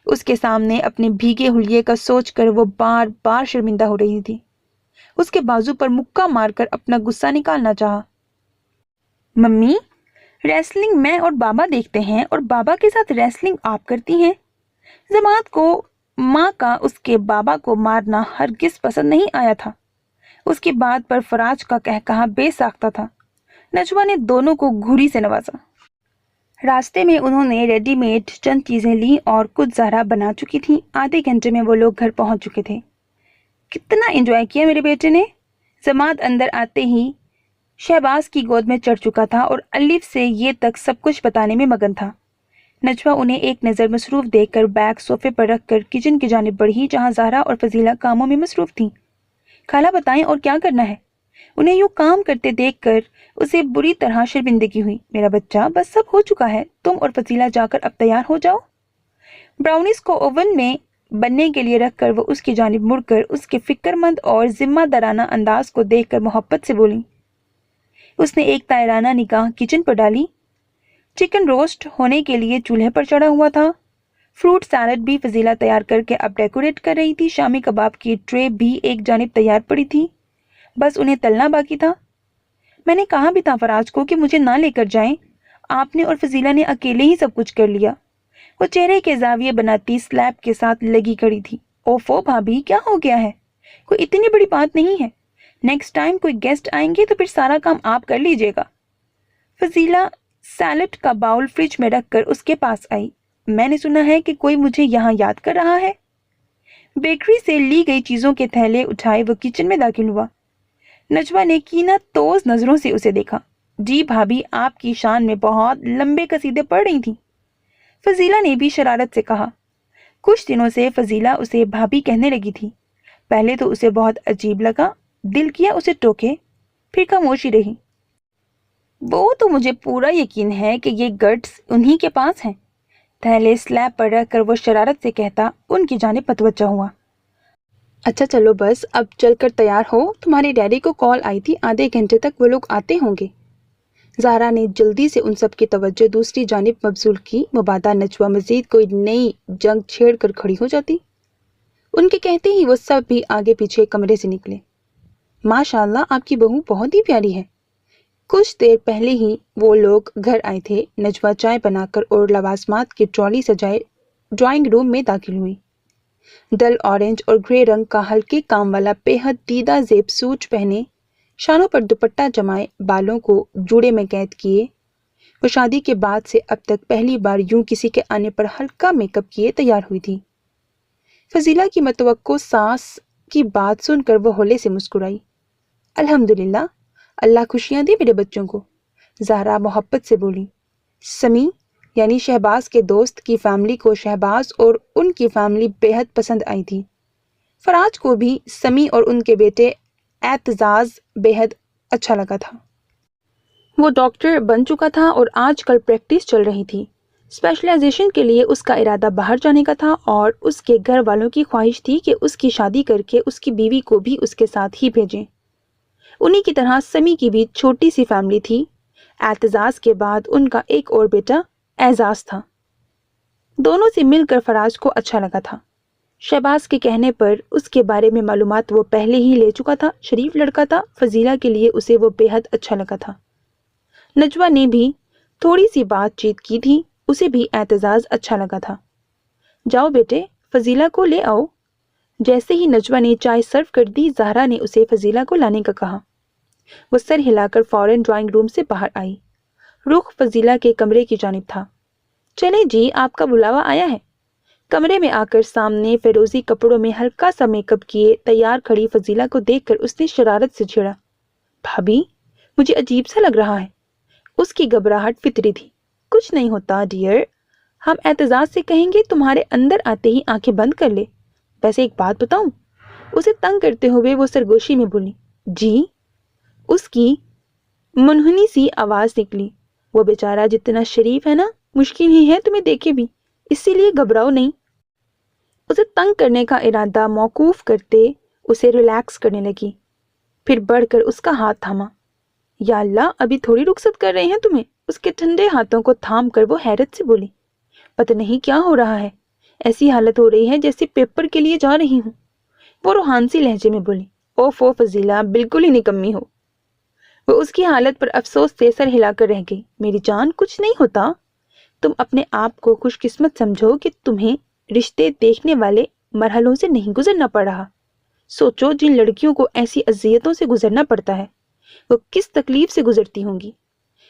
اس کے سامنے اپنے بھیگے حلیے کا سوچ کر وہ بار بار شرمندہ ہو رہی تھی۔ اس کے بازو پر مکہ مار کر اپنا غصہ نکالنا چاہا۔ ممی، ریسلنگ میں اور بابا دیکھتے ہیں اور بابا کے ساتھ ریسلنگ آپ کرتی ہیں۔ ضماد کو ماں کا اس کے بابا کو مارنا ہرگز پسند نہیں آیا تھا۔ اس کی بات پر فراج کا کہا بے ساختہ تھا۔ نجوہ نے دونوں کو گھوری سے نوازا۔ راستے میں انہوں نے ریڈی میڈ چند چیزیں لیں اور کچھ زہرا بنا چکی تھیں۔ آدھے گھنٹے میں وہ لوگ گھر پہنچ چکے تھے۔ کتنا انجوائے کیا میرے بیٹے نے؟ ضماد اندر آتے ہی شہباز کی گود میں چڑھ چکا تھا اور الف سے یہ تک سب کچھ بتانے میں مگن تھا۔ نجوہ انہیں ایک نظر مصروف دیکھ کر بیگ صوفے پر رکھ کر کچن کی جانب بڑھی، جہاں زہرا اور فضیلہ کاموں میں مصروف تھیں۔ خالہ بتائیں اور کیا کرنا ہے؟ انہیں یوں کام کرتے دیکھ کر اسے بری طرح شرمندگی ہوئی۔ میرا بچہ، بس سب ہو چکا ہے، تم اور فضیلہ جا کر اب تیار ہو جاؤ۔ براؤنیز کو اوون میں بننے کے لیے رکھ کر وہ اس کی جانب مڑ کر اس کے فکر مند اور ذمہ دارانہ انداز کو دیکھ کر محبت سے بولی۔ اس نے ایک طائرانہ نگاہ کچن پر ڈالی۔ چکن روسٹ ہونے کے لیے چولہے پر چڑھا ہوا تھا۔ فروٹ سیلڈ بھی فضیلہ تیار کر کے اب ڈیکوریٹ کر رہی تھی۔ شامی کباب کی ٹرے بھی ایک جانب تیار پڑی تھی، بس انہیں تلنا باقی تھا۔ میں نے کہا بھی تھا فراج کو کہ مجھے نہ لے کر جائیں، آپ نے اور فضیلہ نے اکیلے ہی سب کچھ کر لیا۔ وہ چہرے کے زاویے بناتی سلیب کے ساتھ لگی کھڑی تھی۔ اوفو بھابی، کیا ہو گیا ہے؟ کوئی اتنی بڑی بات نہیں ہے، نیکسٹ ٹائم کوئی گیسٹ آئیں گے تو پھر سارا کام آپ کر لیجیے گا۔ فضیلہ سیلڈ کا باؤل فریج میں رکھ کر اس کے پاس آئی۔ میں نے سنا ہے کہ کوئی مجھے یہاں یاد کر رہا ہے۔ بیکری سے لی گئی چیزوں کے تھیلے اٹھائے وہ کچن میں داخل ہوا۔ نجوہ نے کینہ توز نظروں سے اسے دیکھا۔ جی بھابی، آپ کی شان میں بہت لمبے قصیدے پڑھ رہی تھیں، فضیلہ نے بھی شرارت سے کہا۔ کچھ دنوں سے فضیلہ اسے بھابی کہنے لگی تھی۔ پہلے تو اسے بہت عجیب لگا، دل کیا اسے ٹوکے، پھر خاموشی رہی۔ وہ تو مجھے پورا یقین ہے کہ یہ گٹس انہی کے پاس ہیں۔ تھیلے سلیب پر رکھ کر وہ شرارت سے کہتا ان کی جانب متوجہ ہوا۔ اچھا چلو بس اب چل کر تیار ہو، تمہارے ڈیڈی کو کال آئی تھی، آدھے گھنٹے تک وہ لوگ آتے ہوں گے۔ زہرا نے جلدی سے ان سب کی توجہ دوسری جانب مبذول کی، مبادا نجوہ مزید کوئی نئی جنگ چھیڑ کر کھڑی ہو جاتی۔ ان کے کہتے ہی وہ سب بھی آگے پیچھے کمرے سے نکلے۔ ماشاء اللہ، آپ کی بہو بہت ہی پیاری ہے۔ کچھ دیر پہلے ہی وہ لوگ گھر آئے تھے۔ نجوہ چائے بنا کر اور لوازمات کی ٹرالی سجائے ڈرائنگ روم میں داخل ہوئی۔ ڈل اورنج اور گرے رنگ کا ہلکے کام والا بے حد دیدہ زیب سوٹ پہنے، شانوں پر دوپٹہ جمائے، بالوں کو جوڑے میں قید کیے، وہ شادی کے بعد سے اب تک پہلی بار یوں کسی کے آنے پر ہلکا میک اپ کیے تیار ہوئی تھی۔ فضیلہ کی متوقع ساس کی بات سن کر وہ ہولے سے مسکرائی۔ الحمدللہ، اللہ خوشیاں دے میرے بچوں کو، زہرا محبت سے بولی۔ سمی یعنی شہباز کے دوست کی فیملی کو شہباز اور ان کی فیملی بے حد پسند آئی تھی۔ فراج کو بھی سمی اور ان کے بیٹے اعتزاز بے حد اچھا لگا تھا۔ وہ ڈاکٹر بن چکا تھا اور آج کل پریکٹس چل رہی تھی۔ اسپیشلائزیشن کے لیے اس کا ارادہ باہر جانے کا تھا اور اس کے گھر والوں کی خواہش تھی کہ اس کی شادی کر کے اس کی بیوی کو بھی اس کے ساتھ ہی بھیجیں۔ انہی کی طرح سمی کی بھی چھوٹی سی فیملی تھی۔ اعتزاز کے بعد ان کا ایک اور بیٹا اعزاز تھا۔ دونوں سے مل کر فراز کو اچھا لگا تھا۔ شہباز کے کہنے پر اس کے بارے میں معلومات وہ پہلے ہی لے چکا تھا۔ شریف لڑکا تھا، فضیلہ کے لیے اسے وہ بے حد اچھا لگا تھا۔ نجوہ نے بھی تھوڑی سی بات چیت کی تھی، اسے بھی اعتزاز اچھا لگا تھا۔ جاؤ بیٹے، فضیلہ کو لے آؤ۔ جیسے ہی نجوہ نے چائے سرو کر دی، زہرا نے اسے فضیلہ کو لانے کا کہا۔ وہ سر ہلا کر فوراً ڈرائنگ روم سے باہر آئی۔ رخ فضیلہ کے کمرے کی جانب تھا۔ چلے جی، آپ کا بلاوا آیا ہے۔ کمرے میں آ کر سامنے فیروزی کپڑوں میں ہلکا سا میک اپ کیے تیار کھڑی فضیلہ کو دیکھ کر اس نے شرارت سے چھیڑا۔ بھابی، مجھے عجیب سا لگ رہا ہے۔ اس کی گھبراہٹ فطری تھی۔ کچھ نہیں ہوتا ڈیئر، ہم اعتزاز سے کہیں گے تمہارے اندر آتے ہی آنکھیں بند کر لے۔ ویسے ایک بات بتاؤں؟ اسے تنگ کرتے ہوئے وہ سرگوشی میں بولی۔ جی؟ اس کی منحنی سی آواز نکلی۔ وہ بیچارہ جتنا شریف ہے نا، مشکل ہی ہے تمہیں دیکھے بھی، اسی لیے گھبراؤ نہیں۔ اسے تنگ کرنے کا ارادہ موقوف کرتے اسے ریلیکس کرنے لگی، پھر بڑھ کر اس کا ہاتھ تھاما۔ یا اللہ، ابھی تھوڑی رخصت کر رہے ہیں تمہیں؟ اس کے ٹھنڈے ہاتھوں کو تھام کر وہ حیرت سے بولی۔ پتہ نہیں کیا ہو رہا ہے، ایسی حالت ہو رہی ہے جیسے پیپر کے لیے جا رہی ہوں۔ وہ روحانسی لہجے میں بولی۔ اوفو فضیلہ، بالکل ہی نکمی ہو۔ وہ اس کی حالت پر افسوس سے سر ہلا کر رہ گئی۔ میری جان، کچھ نہیں ہوتا، تم اپنے آپ کو خوش قسمت سمجھو کہ تمہیں رشتے دیکھنے والے مرحلوں سے نہیں گزرنا پڑ رہا۔ سوچو جن لڑکیوں کو ایسی اذیتوں سے گزرنا پڑتا ہے وہ کس تکلیف سے گزرتی ہوں گی۔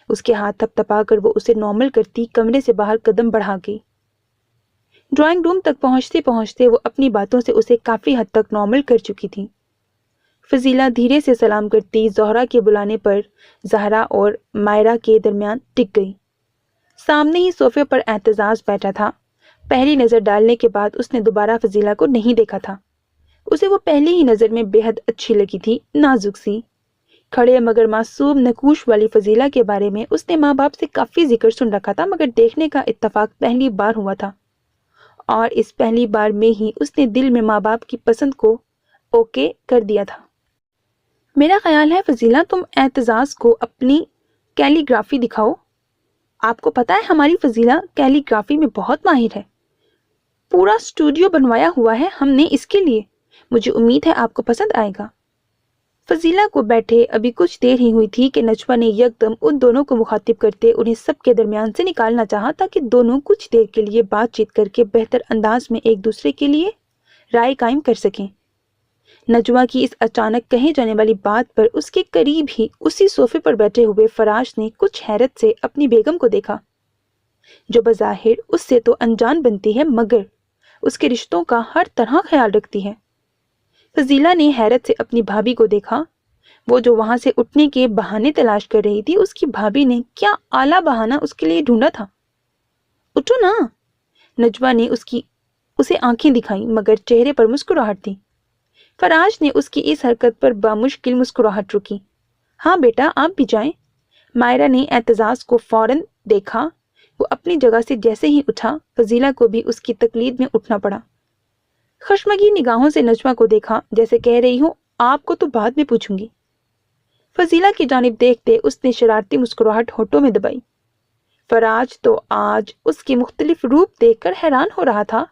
اس کے ہاتھ تھپ تھپا کر وہ اسے نارمل کرتی کمرے سے باہر قدم بڑھا گئی۔ ڈرائنگ روم تک پہنچتے پہنچتے وہ اپنی باتوں سے اسے کافی حد تک نارمل کر چکی تھی۔ فضیلہ دھیرے سے سلام کرتی زہرا کے بلانے پر زہرا اور مائرہ کے درمیان ٹک گئی۔ سامنے ہی صوفے پر اعتزاز بیٹھا تھا۔ پہلی نظر ڈالنے کے بعد اس نے دوبارہ فضیلہ کو نہیں دیکھا تھا۔ اسے وہ پہلی ہی نظر میں بے حد اچھی لگی تھی، نازک سی، کھڑے مگر معصوم نقوش والی فضیلہ کے بارے میں اس نے ماں باپ سے کافی ذکر سن رکھا تھا، مگر دیکھنے کا اتفاق پہلی بار ہوا تھا۔ اور اس پہلی بار میں ہی اس نے دل میں ماں باپ کی پسند کو اوکے کر دیا تھا۔ میرا خیال ہے فضیلہ تم اعتزاز کو اپنی کیلی گرافی دکھاؤ۔ آپ کو پتا ہے ہماری فضیلہ کیلی گرافی میں بہت ماہر ہے، پورا اسٹوڈیو بنوایا ہوا ہے ہم نے اس کے لیے، مجھے امید ہے آپ کو پسند آئے گا۔ فضیلہ کو بیٹھے ابھی کچھ دیر ہی ہوئی تھی کہ نجوہ نے یکدم ان دونوں کو مخاطب کرتے انہیں سب کے درمیان سے نکالنا چاہا تاکہ دونوں کچھ دیر کے لیے بات چیت کر کے بہتر انداز میں ایک دوسرے کے لیے رائے قائم کر سکیں۔ نجوہ کی اس اچانک کہے جانے والی بات پر اس کے قریب ہی اسی صوفے پر بیٹھے ہوئے فراش نے کچھ حیرت سے اپنی بیگم کو دیکھا، جو بظاہر اس سے تو انجان بنتی ہے مگر اس کے رشتوں کا ہر طرح خیال رکھتی ہے۔ فضیلہ نے حیرت سے اپنی بھابھی کو دیکھا، وہ جو وہاں سے اٹھنے کے بہانے تلاش کر رہی تھی، اس کی بھابھی نے کیا اعلیٰ بہانہ اس کے لیے ڈھونڈا تھا۔ اٹھو نا، نجوہ نے اسے آنکھیں دکھائیں مگر چہرے پر مسکراہٹ تھی۔ فراش نے اس کی اس حرکت پر بامشکل مسکراہٹ رکی۔ ہاں بیٹا آپ بھی جائیں۔ مائرہ نے اعتزاز کو فوراً دیکھا، وہ اپنی جگہ سے جیسے ہی اٹھا فضیلہ کو بھی اس کی تقلید میں اٹھنا پڑا۔ خشمگین نگاہوں سے نجوہ کو دیکھا جیسے کہہ رہی ہوں آپ کو تو بعد میں پوچھوں گی۔ فضیلہ کی جانب دیکھتے اس نے شرارتی مسکراہٹ ہونٹوں میں دبائی۔ فراج تو آج اس کی مختلف روپ دیکھ کر حیران ہو رہا تھا۔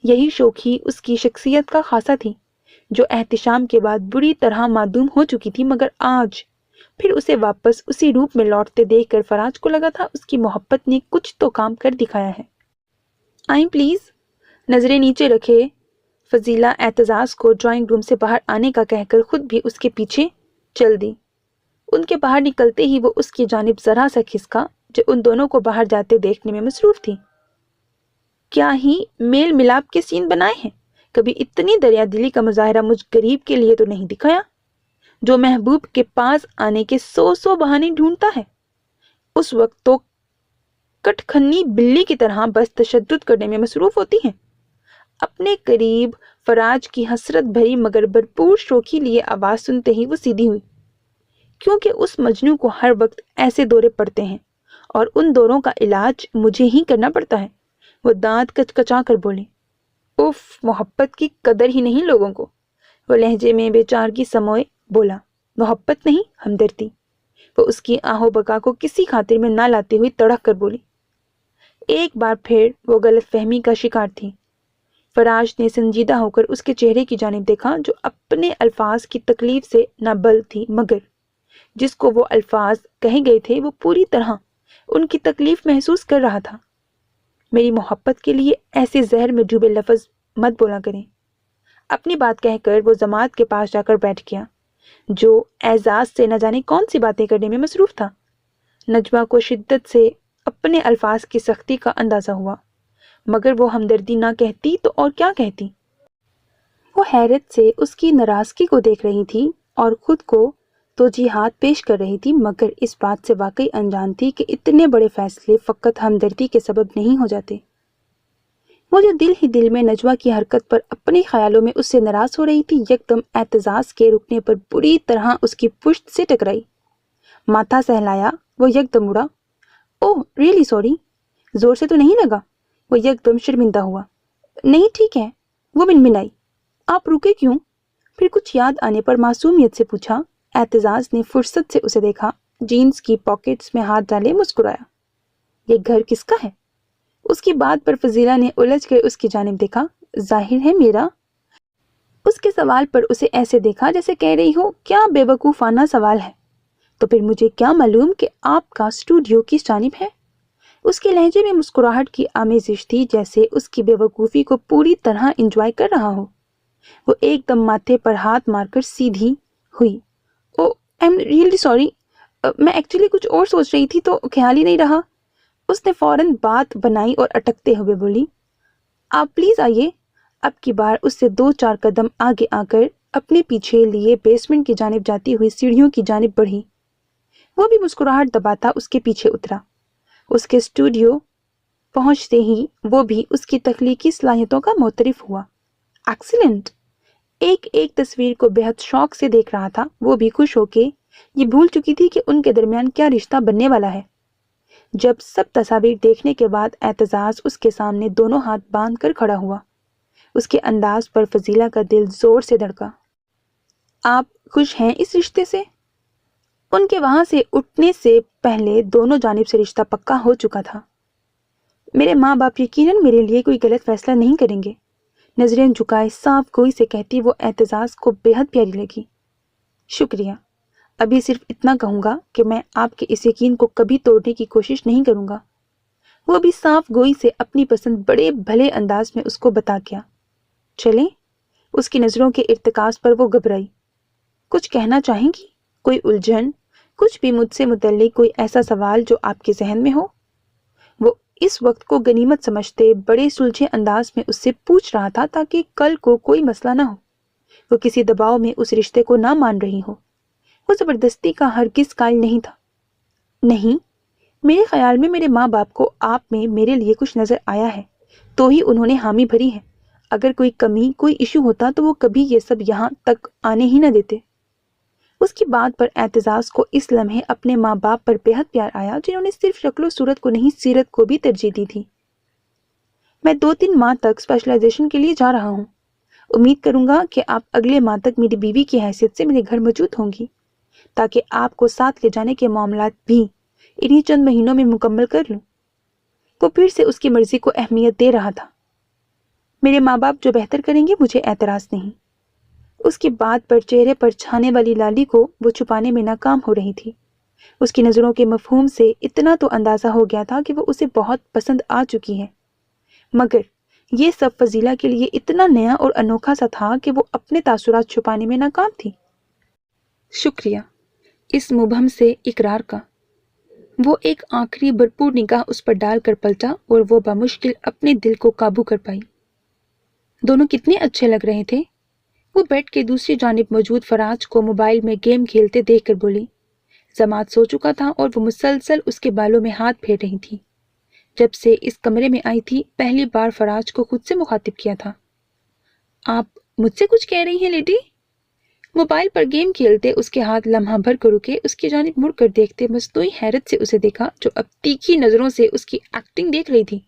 یہی شوخی اس کی شخصیت کا خاصہ تھی جو احتشام کے بعد بری طرح معدوم ہو چکی تھی، مگر آج پھر اسے واپس اسی روپ میں لوٹتے دیکھ کر فراج کو لگا تھا اس کی محبت نے کچھ تو کام کر دکھایا ہے۔ آئیں پلیز۔ نظریں نیچے رکھے فضیلہ اعتزاز کو ڈرائنگ روم سے باہر آنے کا کہہ کر خود بھی اس کے پیچھے چل دی۔ ان کے باہر نکلتے ہی وہ اس کی جانب ذرا سا کھسکا جو ان دونوں کو باہر جاتے دیکھنے میں مصروف تھی۔ کیا ہی میل ملاپ کے سین بنائے ہیں، کبھی اتنی دریا دلی کا مظاہرہ مجھ غریب کے لیے تو نہیں دکھایا جو محبوب کے پاس آنے کے 100 بہانے ڈھونڈتا ہے۔ اس وقت تو کٹکھنی بلی کی طرح بس تشدد کرنے میں مصروف ہوتی ہیں۔ اپنے قریب فراج کی حسرت بھری مگر بھرپور شوخی لیے آواز سنتے ہی وہ سیدھی ہوئی، کیونکہ اس مجنوں کو ہر وقت ایسے دورے پڑتے ہیں اور ان دوروں کا علاج مجھے ہی کرنا پڑتا ہے۔ وہ دانت کچکچا کر بولے، اف، محبت کی قدر ہی نہیں لوگوں کو۔ وہ لہجے میں بے چارگی سموئے بولا، محبت نہیں ہمدردی۔ وہ اس کی آہو بکا کو کسی خاطر میں نہ لاتے ہوئی تڑک کر بولی۔ ایک بار پھر وہ غلط فہمی کا شکار تھی۔ فراش نے سنجیدہ ہو کر اس کے چہرے کی جانب دیکھا جو اپنے الفاظ کی تکلیف سے نہ بل تھی، مگر جس کو وہ الفاظ کہے گئے تھے وہ پوری طرح ان کی تکلیف محسوس کر رہا تھا۔ میری محبت کے لیے ایسے زہر میں ڈوبے لفظ مت بولا کریں۔ اپنی بات کہہ کر وہ جماعت کے پاس جا کر بیٹھ گیا جو اعزاز سے نہ جانے کون سی باتیں کرنے میں مصروف تھا۔ نجوہ کو شدت سے اپنے الفاظ کی سختی کا اندازہ ہوا، مگر وہ ہمدردی نہ کہتی تو اور کیا کہتی۔ وہ حیرت سے اس کی ناراضگی کو دیکھ رہی تھی اور خود کو توجیہات پیش کر رہی تھی، مگر اس بات سے واقعی انجان تھی کہ اتنے بڑے فیصلے فقط ہمدردی کے سبب نہیں ہو جاتے۔ وہ جو دل ہی دل میں نجوہ کی حرکت پر اپنے خیالوں میں اس سے ناراض ہو رہی تھی، یکدم اعتزاز کے رکنے پر بری طرح اس کی پشت سے ٹکرائی۔ ماتھا سہلایا، وہ یکدم اڑا۔ اوہ ریئلی سوری، زور سے تو نہیں لگا؟ وہ یکدم شرمندہ ہوا۔ نہیں ٹھیک ہے، وہ منمنائی۔ آپ رکے کیوں؟ پھر کچھ یاد آنے پر معصومیت سے پوچھا۔ اعتزاز نے فرصت سے اسے دیکھا، جینز کی پاکٹس میں ہاتھ ڈالے مسکرایا۔ یہ گھر کس کا ہے؟ اس کی بات پر فضیلہ نے الجھ کر اس کی جانب دیکھا۔ ظاہر ہے میرا۔ اس کے سوال پر اسے ایسے دیکھا جیسے کہہ رہی ہو کیا بے وقوفانہ سوال ہے، تو پھر مجھے کیا معلوم کہ آپ کا اسٹوڈیو کس جانب ہے۔ اس کے لہجے میں مسکراہٹ کی آمیزش تھی جیسے اس کی بے وقوفی کو پوری طرح انجوائے کر رہا ہو۔ وہ ایک دم ماتھے پر ہاتھ مار کر سیدھی ہوئی۔ او آئی ایم ریئلی سوری، میں ایکچولی کچھ اور سوچ رہی تھی تو خیال ہی نہیں رہا۔ اس نے فوراً بات بنائی اور اٹکتے ہوئے بولی، آپ پلیز آئیے۔ اب کی بار اس سے 2-4 قدم آگے آ کر اپنے پیچھے لیے بیسمنٹ کی جانب جاتی ہوئی سیڑھیوں کی جانب بڑھی۔ وہ بھی مسکراہٹ دباتا اس کے پیچھے اترا۔ اس کے اسٹوڈیو پہنچتے ہی وہ بھی اس کی تخلیقی صلاحیتوں کا معترف ہوا۔ ایکسیلنٹ۔ ایک ایک تصویر کو بے حد شوق سے دیکھ رہا تھا، وہ بھی خوش ہو کے یہ بھول چکی تھی کہ ان کے درمیان کیا رشتہ بننے والا ہے۔ جب سب تصاویر دیکھنے کے بعد اعتزاز اس کے سامنے دونوں ہاتھ باندھ کر کھڑا ہوا، اس کے انداز پر فضیلہ کا دل زور سے دھڑکا۔ آپ خوش ہیں اس رشتے سے؟ ان کے وہاں سے اٹھنے سے پہلے دونوں جانب سے رشتہ پکا ہو چکا تھا۔ میرے ماں باپ یقیناً میرے لیے کوئی غلط فیصلہ نہیں کریں گے، نظریں جھکائے صاف گوئی سے کہتی وہ اعتزاز کو بے حد پیاری لگی۔ شکریہ، ابھی صرف اتنا کہوں گا کہ میں آپ کے اس یقین کو کبھی توڑنے کی کوشش نہیں کروں گا۔ وہ بھی صاف گوئی سے اپنی پسند بڑے بھلے انداز میں اس کو بتا گیا۔ چلیں؟ اس کی نظروں کے ارتکاز پر وہ گھبرائی۔ کچھ کہنا چاہیں گی؟ کوئی الجھن؟ کچھ بھی مجھ سے متعلق کوئی ایسا سوال جو آپ کے ذہن میں ہو؟ وہ اس وقت کو غنیمت سمجھتے بڑے سلجھے انداز میں اس سے پوچھ رہا تھا تاکہ کل کو کوئی مسئلہ نہ ہو، وہ کسی دباؤ میں اس رشتے کو نہ مان رہی ہو۔ وہ زبردستی کا ہرگز قائل نہیں تھا۔ نہیں، میرے خیال میں میرے ماں باپ کو آپ میں میرے لیے کچھ نظر آیا ہے تو ہی انہوں نے حامی بھری ہے۔ اگر کوئی کمی، کوئی ایشو ہوتا تو وہ کبھی یہ سب یہاں تک آنے ہی نہ دیتے۔ اس کی بات پر اعتزاز کو اس لمحے اپنے ماں باپ پر بے حد پیار آیا، جنہوں نے صرف شکل و صورت کو نہیں سیرت کو بھی ترجیح دی تھی۔ میں 2-3 ماہ تک اسپیشلائزیشن کے لیے جا رہا ہوں۔ امید کروں گا کہ آپ اگلے ماہ تک میری بیوی کی حیثیت سے میرے گھر موجود ہوں گی، تاکہ آپ کو ساتھ لے جانے کے معاملات بھی انہی چند مہینوں میں مکمل کر لوں۔ وہ پھر سے اس کی مرضی کو اہمیت دے رہا تھا۔ میرے ماں باپ جو بہتر کریں گے مجھے اعتراض نہیں۔ اس کی بات پر چہرے پر چھانے والی لالی کو وہ چھپانے میں ناکام ہو رہی تھی۔ اس کی نظروں کے مفہوم سے اتنا تو اندازہ ہو گیا تھا کہ وہ اسے بہت پسند آ چکی ہے، مگر یہ سب فضیلہ کے لیے اتنا نیا اور انوکھا سا تھا کہ وہ اپنے تاثرات چھپانے میں ناکام تھی۔ شکریہ، اس مبہم سے اقرار کا۔ وہ ایک آخری بھرپور نگاہ اس پر ڈال کر پلٹا اور وہ بمشکل اپنے دل کو قابو کر پائی۔ دونوں کتنے اچھے لگ رہے تھے۔ وہ بیڈ کے دوسری جانب موجود فراج کو موبائل میں گیم کھیلتے دیکھ کر بولی۔ زماد سو چکا تھا اور وہ مسلسل اس کے بالوں میں ہاتھ پھیر رہی تھی۔ جب سے اس کمرے میں آئی تھی پہلی بار فراج کو خود سے مخاطب کیا تھا۔ آپ مجھ سے کچھ کہہ رہی ہیں لیڈی؟ موبائل پر گیم کھیلتے اس کے ہاتھ لمحہ بھر کر رکے، اس کی جانب مڑ کر دیکھتے مصنوعی حیرت سے اسے دیکھا، جو اب تیکھی نظروں سے اس کی ایکٹنگ دیکھ رہی تھی۔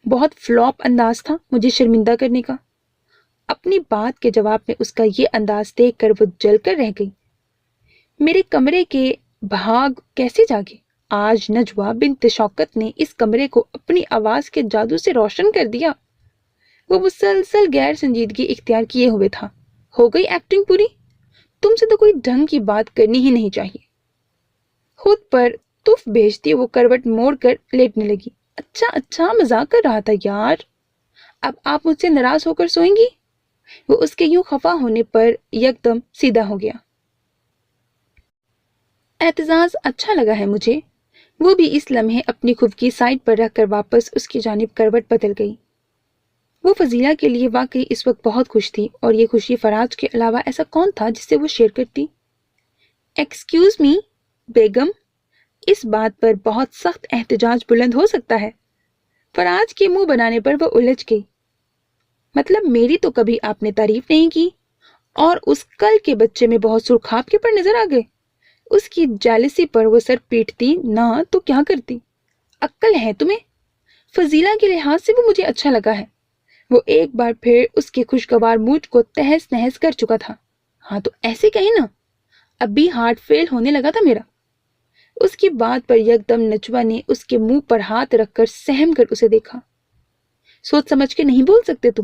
بہت فلاپ انداز تھا مجھے شرمندہ کرنے کا۔ اپنی بات کے جواب میں اس کا یہ انداز دیکھ کر وہ جل کر رہ گئی۔ میرے کمرے کے بھاگ کیسے جاگے؟ آج نجوہ بنت شوکت نے اس کمرے کو اپنی آواز کے جادو سے روشن کر دیا۔ وہ مسلسل غیر سنجیدگی اختیار کیے ہوئے تھا۔ ہو گئی ایکٹنگ پوری؟ تم سے تو کوئی ڈھنگ کی بات کرنی ہی نہیں چاہیے۔ خود پر تف بھیجتی وہ کروٹ موڑ کر لیٹنے لگی۔ اچھا مذاق کر رہا تھا یار۔ اب آپ مجھ سے ناراض ہو کر سوئیں گی؟ وہ اس کے یوں خفا ہونے پر یکدم سیدھا ہو گیا۔ اعتزاز اچھا لگا ہے مجھے۔ وہ بھی اس لمحے اپنی خفگی سائڈ پر رکھ کر واپس اس کی جانب کروٹ بدل گئی۔ وہ فضیلہ کے لیے واقعی اس وقت بہت خوش تھی، اور یہ خوشی فراج کے علاوہ ایسا کون تھا جس سے وہ شیئر کرتی؟ ایکسکیوز می بیگم، اس بات پر بہت سخت احتجاج بلند ہو سکتا ہے۔ فراج کے منہ بنانے پر وہ الجھ گئی۔ مطلب میری تو کبھی آپ نے تعریف نہیں کی، اور اس کل کے بچے میں بہت سرخاب کے پر نظر آ گئے۔ اس کی جیلسی پر وہ سر پیٹتی نہ تو کیا کرتی۔ عقل ہے تمہیں؟ فضیلہ کے لحاظ سے وہ مجھے اچھا لگا ہے۔ وہ ایک بار پھر اس کے خوشگوار موڈ کو تہس نہس کر چکا تھا۔ ہاں تو ایسے کہیں نا، اب بھی ہارٹ فیل ہونے لگا تھا میرا۔ اس کی بات پر یکدم نجوہ نے اس کے منہ پر ہاتھ رکھ کر سہم کر اسے دیکھا۔ سوچ سمجھ کے نہیں بول سکتے تم؟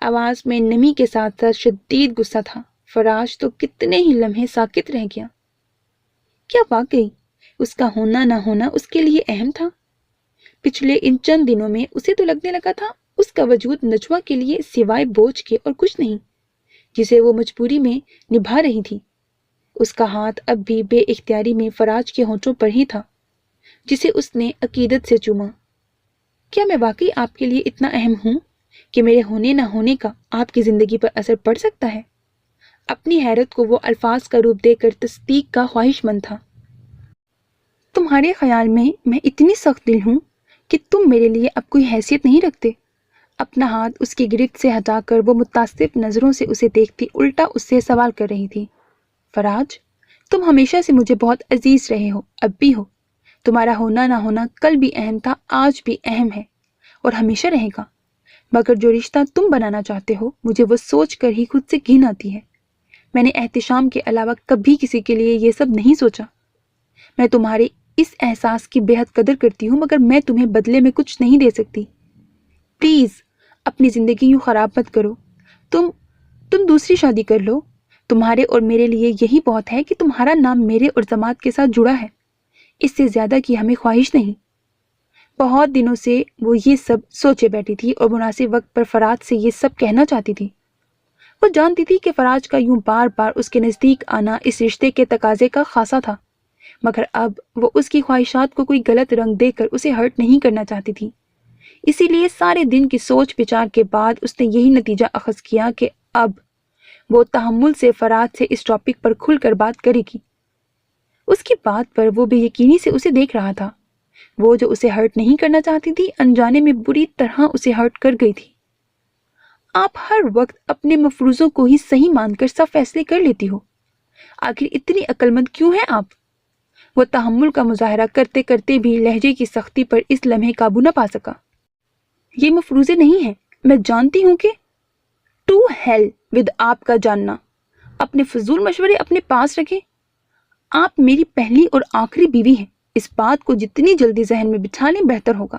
آواز میں نمی کے ساتھ ساتھ شدید غصہ تھا۔ فراج تو کتنے ہی لمحے ساکت رہ گیا۔ کیا واقعی اس کا ہونا نہ ہونا اس کے لیے اہم تھا؟ پچھلے ان چند دنوں میں اسے تو لگنے لگا تھا اس کا وجود نجوہ کے لیے سوائے بوجھ کے اور کچھ نہیں، جسے وہ مجبوری میں نبھا رہی تھی۔ اس کا ہاتھ اب بھی بے اختیاری میں فراج کے ہونٹوں پر ہی تھا، جسے اس نے عقیدت سے چوما۔ کیا میں واقعی آپ کے لیے اتنا اہم ہوں کہ میرے ہونے نہ ہونے کا آپ کی زندگی پر اثر پڑ سکتا ہے؟ اپنی حیرت کو وہ الفاظ کا روپ دے کر تصدیق کا خواہش مند تھا۔ تمہارے خیال میں اتنی سخت دل ہوں کہ تم میرے لیے اب کوئی حیثیت نہیں رکھتے؟ اپنا ہاتھ اس کی گرفت سے ہٹا کر وہ متعصب نظروں سے اسے دیکھتی الٹا اس سے سوال کر رہی تھی۔ فراج، تم ہمیشہ سے مجھے بہت عزیز رہے ہو، اب بھی ہو، تمہارا ہونا نہ ہونا کل بھی اہم تھا، آج بھی اہم ہے اور ہمیشہ رہے گا، مگر جو رشتہ تم بنانا چاہتے ہو مجھے وہ سوچ کر ہی خود سے گھن آتی ہے۔ میں نے احتشام کے علاوہ کبھی کسی کے لیے یہ سب نہیں سوچا۔ میں تمہارے اس احساس کی بے حد قدر کرتی ہوں، مگر میں تمہیں بدلے میں کچھ نہیں دے سکتی۔ پلیز اپنی زندگی یوں خراب مت کرو۔ تم دوسری شادی کر لو۔ تمہارے اور میرے لیے یہی بہت ہے کہ تمہارا نام میرے اور جماعت کے ساتھ جڑا ہے، اس سے زیادہ کی ہمیں خواہش نہیں۔ بہت دنوں سے وہ یہ سب سوچے بیٹھی تھی اور مناسب وقت پر فراز سے یہ سب کہنا چاہتی تھی۔ وہ جانتی تھی کہ فراز کا یوں بار بار اس کے نزدیک آنا اس رشتے کے تقاضے کا خاصا تھا، مگر اب وہ اس کی خواہشات کو کوئی غلط رنگ دے کر اسے ہرٹ نہیں کرنا چاہتی تھی۔ اسی لیے سارے دن کی سوچ بچار کے بعد اس نے یہی نتیجہ اخذ کیا کہ اب وہ تحمل سے فراز سے اس ٹاپک پر کھل کر بات کرے گی۔ اس کی بات پر وہ بے یقینی سے اسے دیکھ رہا تھا۔ وہ جو اسے ہرٹ نہیں کرنا چاہتی تھی، انجانے میں بری طرح اسے ہرٹ کر گئی تھی۔ آپ ہر وقت اپنے مفروضوں کو ہی صحیح مان کر سب فیصلے کر لیتی ہو، آخر اتنی عقل مند کیوں ہیں آپ؟ وہ تحمل کا مظاہرہ کرتے کرتے بھی لہجے کی سختی پر اس لمحے قابو نہ پا سکا۔ یہ مفروضے نہیں ہیں، میں جانتی ہوں کہ ٹو ہیل ود آپ کا جاننا۔ اپنے فضول مشورے اپنے پاس رکھیں۔ آپ میری پہلی اور آخری بیوی ہیں، اس بات کو جتنی جلدی ذہن میں بٹھا لیں بہتر ہوگا۔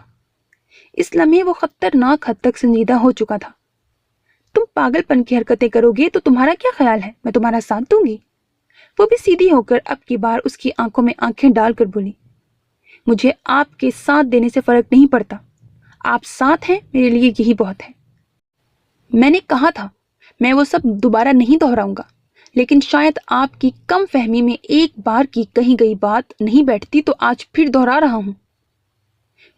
اس لمحے وہ خطرناک حد تک سنجیدہ ہو چکا تھا۔ تم پاگل پن کی حرکتیں کرو گے تو تمہارا کیا خیال ہے؟ میں تمہارا ساتھ دوں گی۔ وہ بھی سیدھی ہو کر اب کی بار اس کی آنکھوں میں آنکھیں ڈال کر بولی، مجھے آپ کے ساتھ دینے سے فرق نہیں پڑتا، آپ ساتھ ہیں، میرے لیے یہی بہت ہے۔ میں نے کہا تھا میں وہ سب دوبارہ نہیں دہراؤں گا، لیکن شاید آپ کی کم فہمی میں ایک بار کی کہی گئی بات نہیں بیٹھتی تو آج پھر دہرا رہا ہوں۔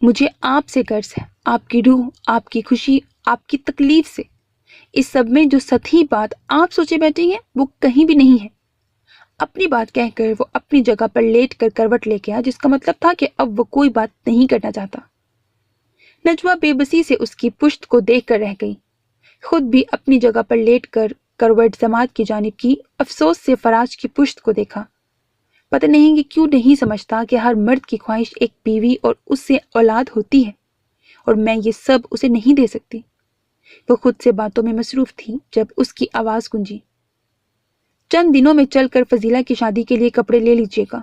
مجھے آپ سے قرض ہے، آپ کی روح، آپ کی خوشی، آپ کی تکلیف سے۔ اس سب میں جو سطحی بات آپ سوچے بیٹھے ہیں وہ کہیں بھی نہیں ہے۔ اپنی بات کہہ کر وہ اپنی جگہ پر لیٹ کر کروٹ لے گیا، جس کا مطلب تھا کہ اب وہ کوئی بات نہیں کرنا چاہتا۔ نجوہ بے بسی سے اس کی پشت کو دیکھ کر رہ گئی، خود بھی اپنی جگہ پر لیٹ کر کروٹ جماعت کی جانب کی، افسوس سے فراز کی پشت کو دیکھا۔ پتہ نہیں کہ کیوں نہیں سمجھتا کہ ہر مرد کی خواہش ایک بیوی اور اس سے اولاد ہوتی ہے، اور میں یہ سب اسے نہیں دے سکتی۔ وہ خود سے باتوں میں مصروف تھی جب اس کی آواز گونجی، چند دنوں میں چل کر فضیلہ کی شادی کے لیے کپڑے لے لیجیے گا۔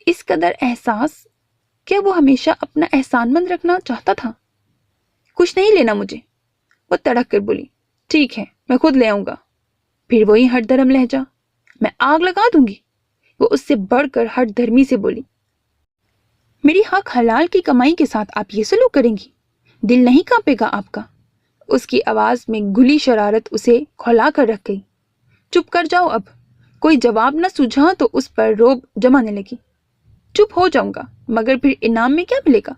اس قدر احساس، کیا وہ ہمیشہ اپنا احسان مند رکھنا چاہتا تھا؟ کچھ نہیں لینا مجھے، وہ تڑک کر بولی۔ ٹھیک ہے، میں خود لے آؤں گا۔ پھر وہی ہٹ دھرم لہجہ، میں آگ لگا دوں گی۔ وہ اس سے بڑھ کر ہٹ دھرمی سے بولی، میری حق حلال کی کمائی کے ساتھ آپ یہ سلوک کریں گی؟ دل نہیں کانپے گا آپ کا؟ اس کی آواز میں گھلی شرارت اسے کھولا کر رکھ گئی۔ چپ کر جاؤ اب۔ کوئی جواب نہ سوجھا تو اس پر روب جمانے لگی۔ چپ ہو جاؤں گا، مگر پھر انعام میں کیا ملے گا؟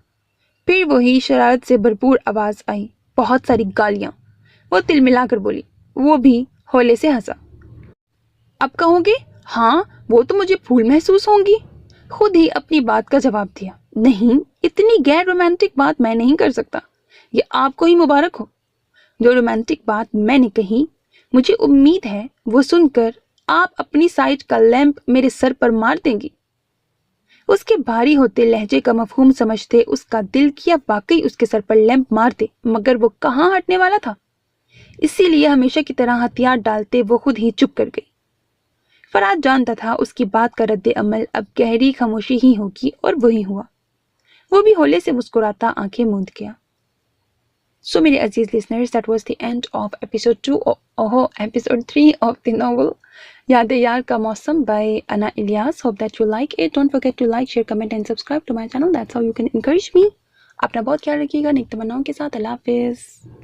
پھر وہی شرارت سے بھرپور آواز آئی، بہت ساری گالیاں۔ وہ تل ملا کر بولی، وہ بھی ہولے سے ہنسا۔ اب کہو گے ہاں وہ تو مجھے پھول محسوس ہوں گی؟ خود ہی اپنی بات کا جواب دیا، نہیں، اتنی غیر رومانٹک بات میں نہیں کر سکتا، یہ آپ کو ہی مبارک ہو۔ جو رومانٹک بات میں نے کہی، مجھے امید ہے وہ سن کر آپ اپنی سائٹ کا لیمپ میرے سر پر مار دیں گی۔ اس کے بھاری ہوتے لہجے کا مفہوم سمجھتے اس کا دل کیا واقعی اس کے سر پر لیمپ مار دے، مگر وہ کہاں ہٹنے والا تھا۔ اسی لیے ہمیشہ کی طرح ہتھیار ڈالتے وہ خود ہی چپ کر گئی۔ فراز جانتا تھا اس کی بات کا رد عمل اب گہری خاموشی ہی ہوگی، اور وہی ہوا۔ وہ بھی ہولے سے مسکراتا آنکھیں موند گیا۔ So میرے عزیز listeners, that was the end of episode 2 episode 3 of the novel یاد یار کا موسم by Ana Ilyas. Hope that you like it. Don't forget to like, share, comment and subscribe to my channel. That's how you can encourage me. اپنا بہت خیال رکھیے گا، نیک تمناؤں کے ساتھ۔ اللہ حافظ۔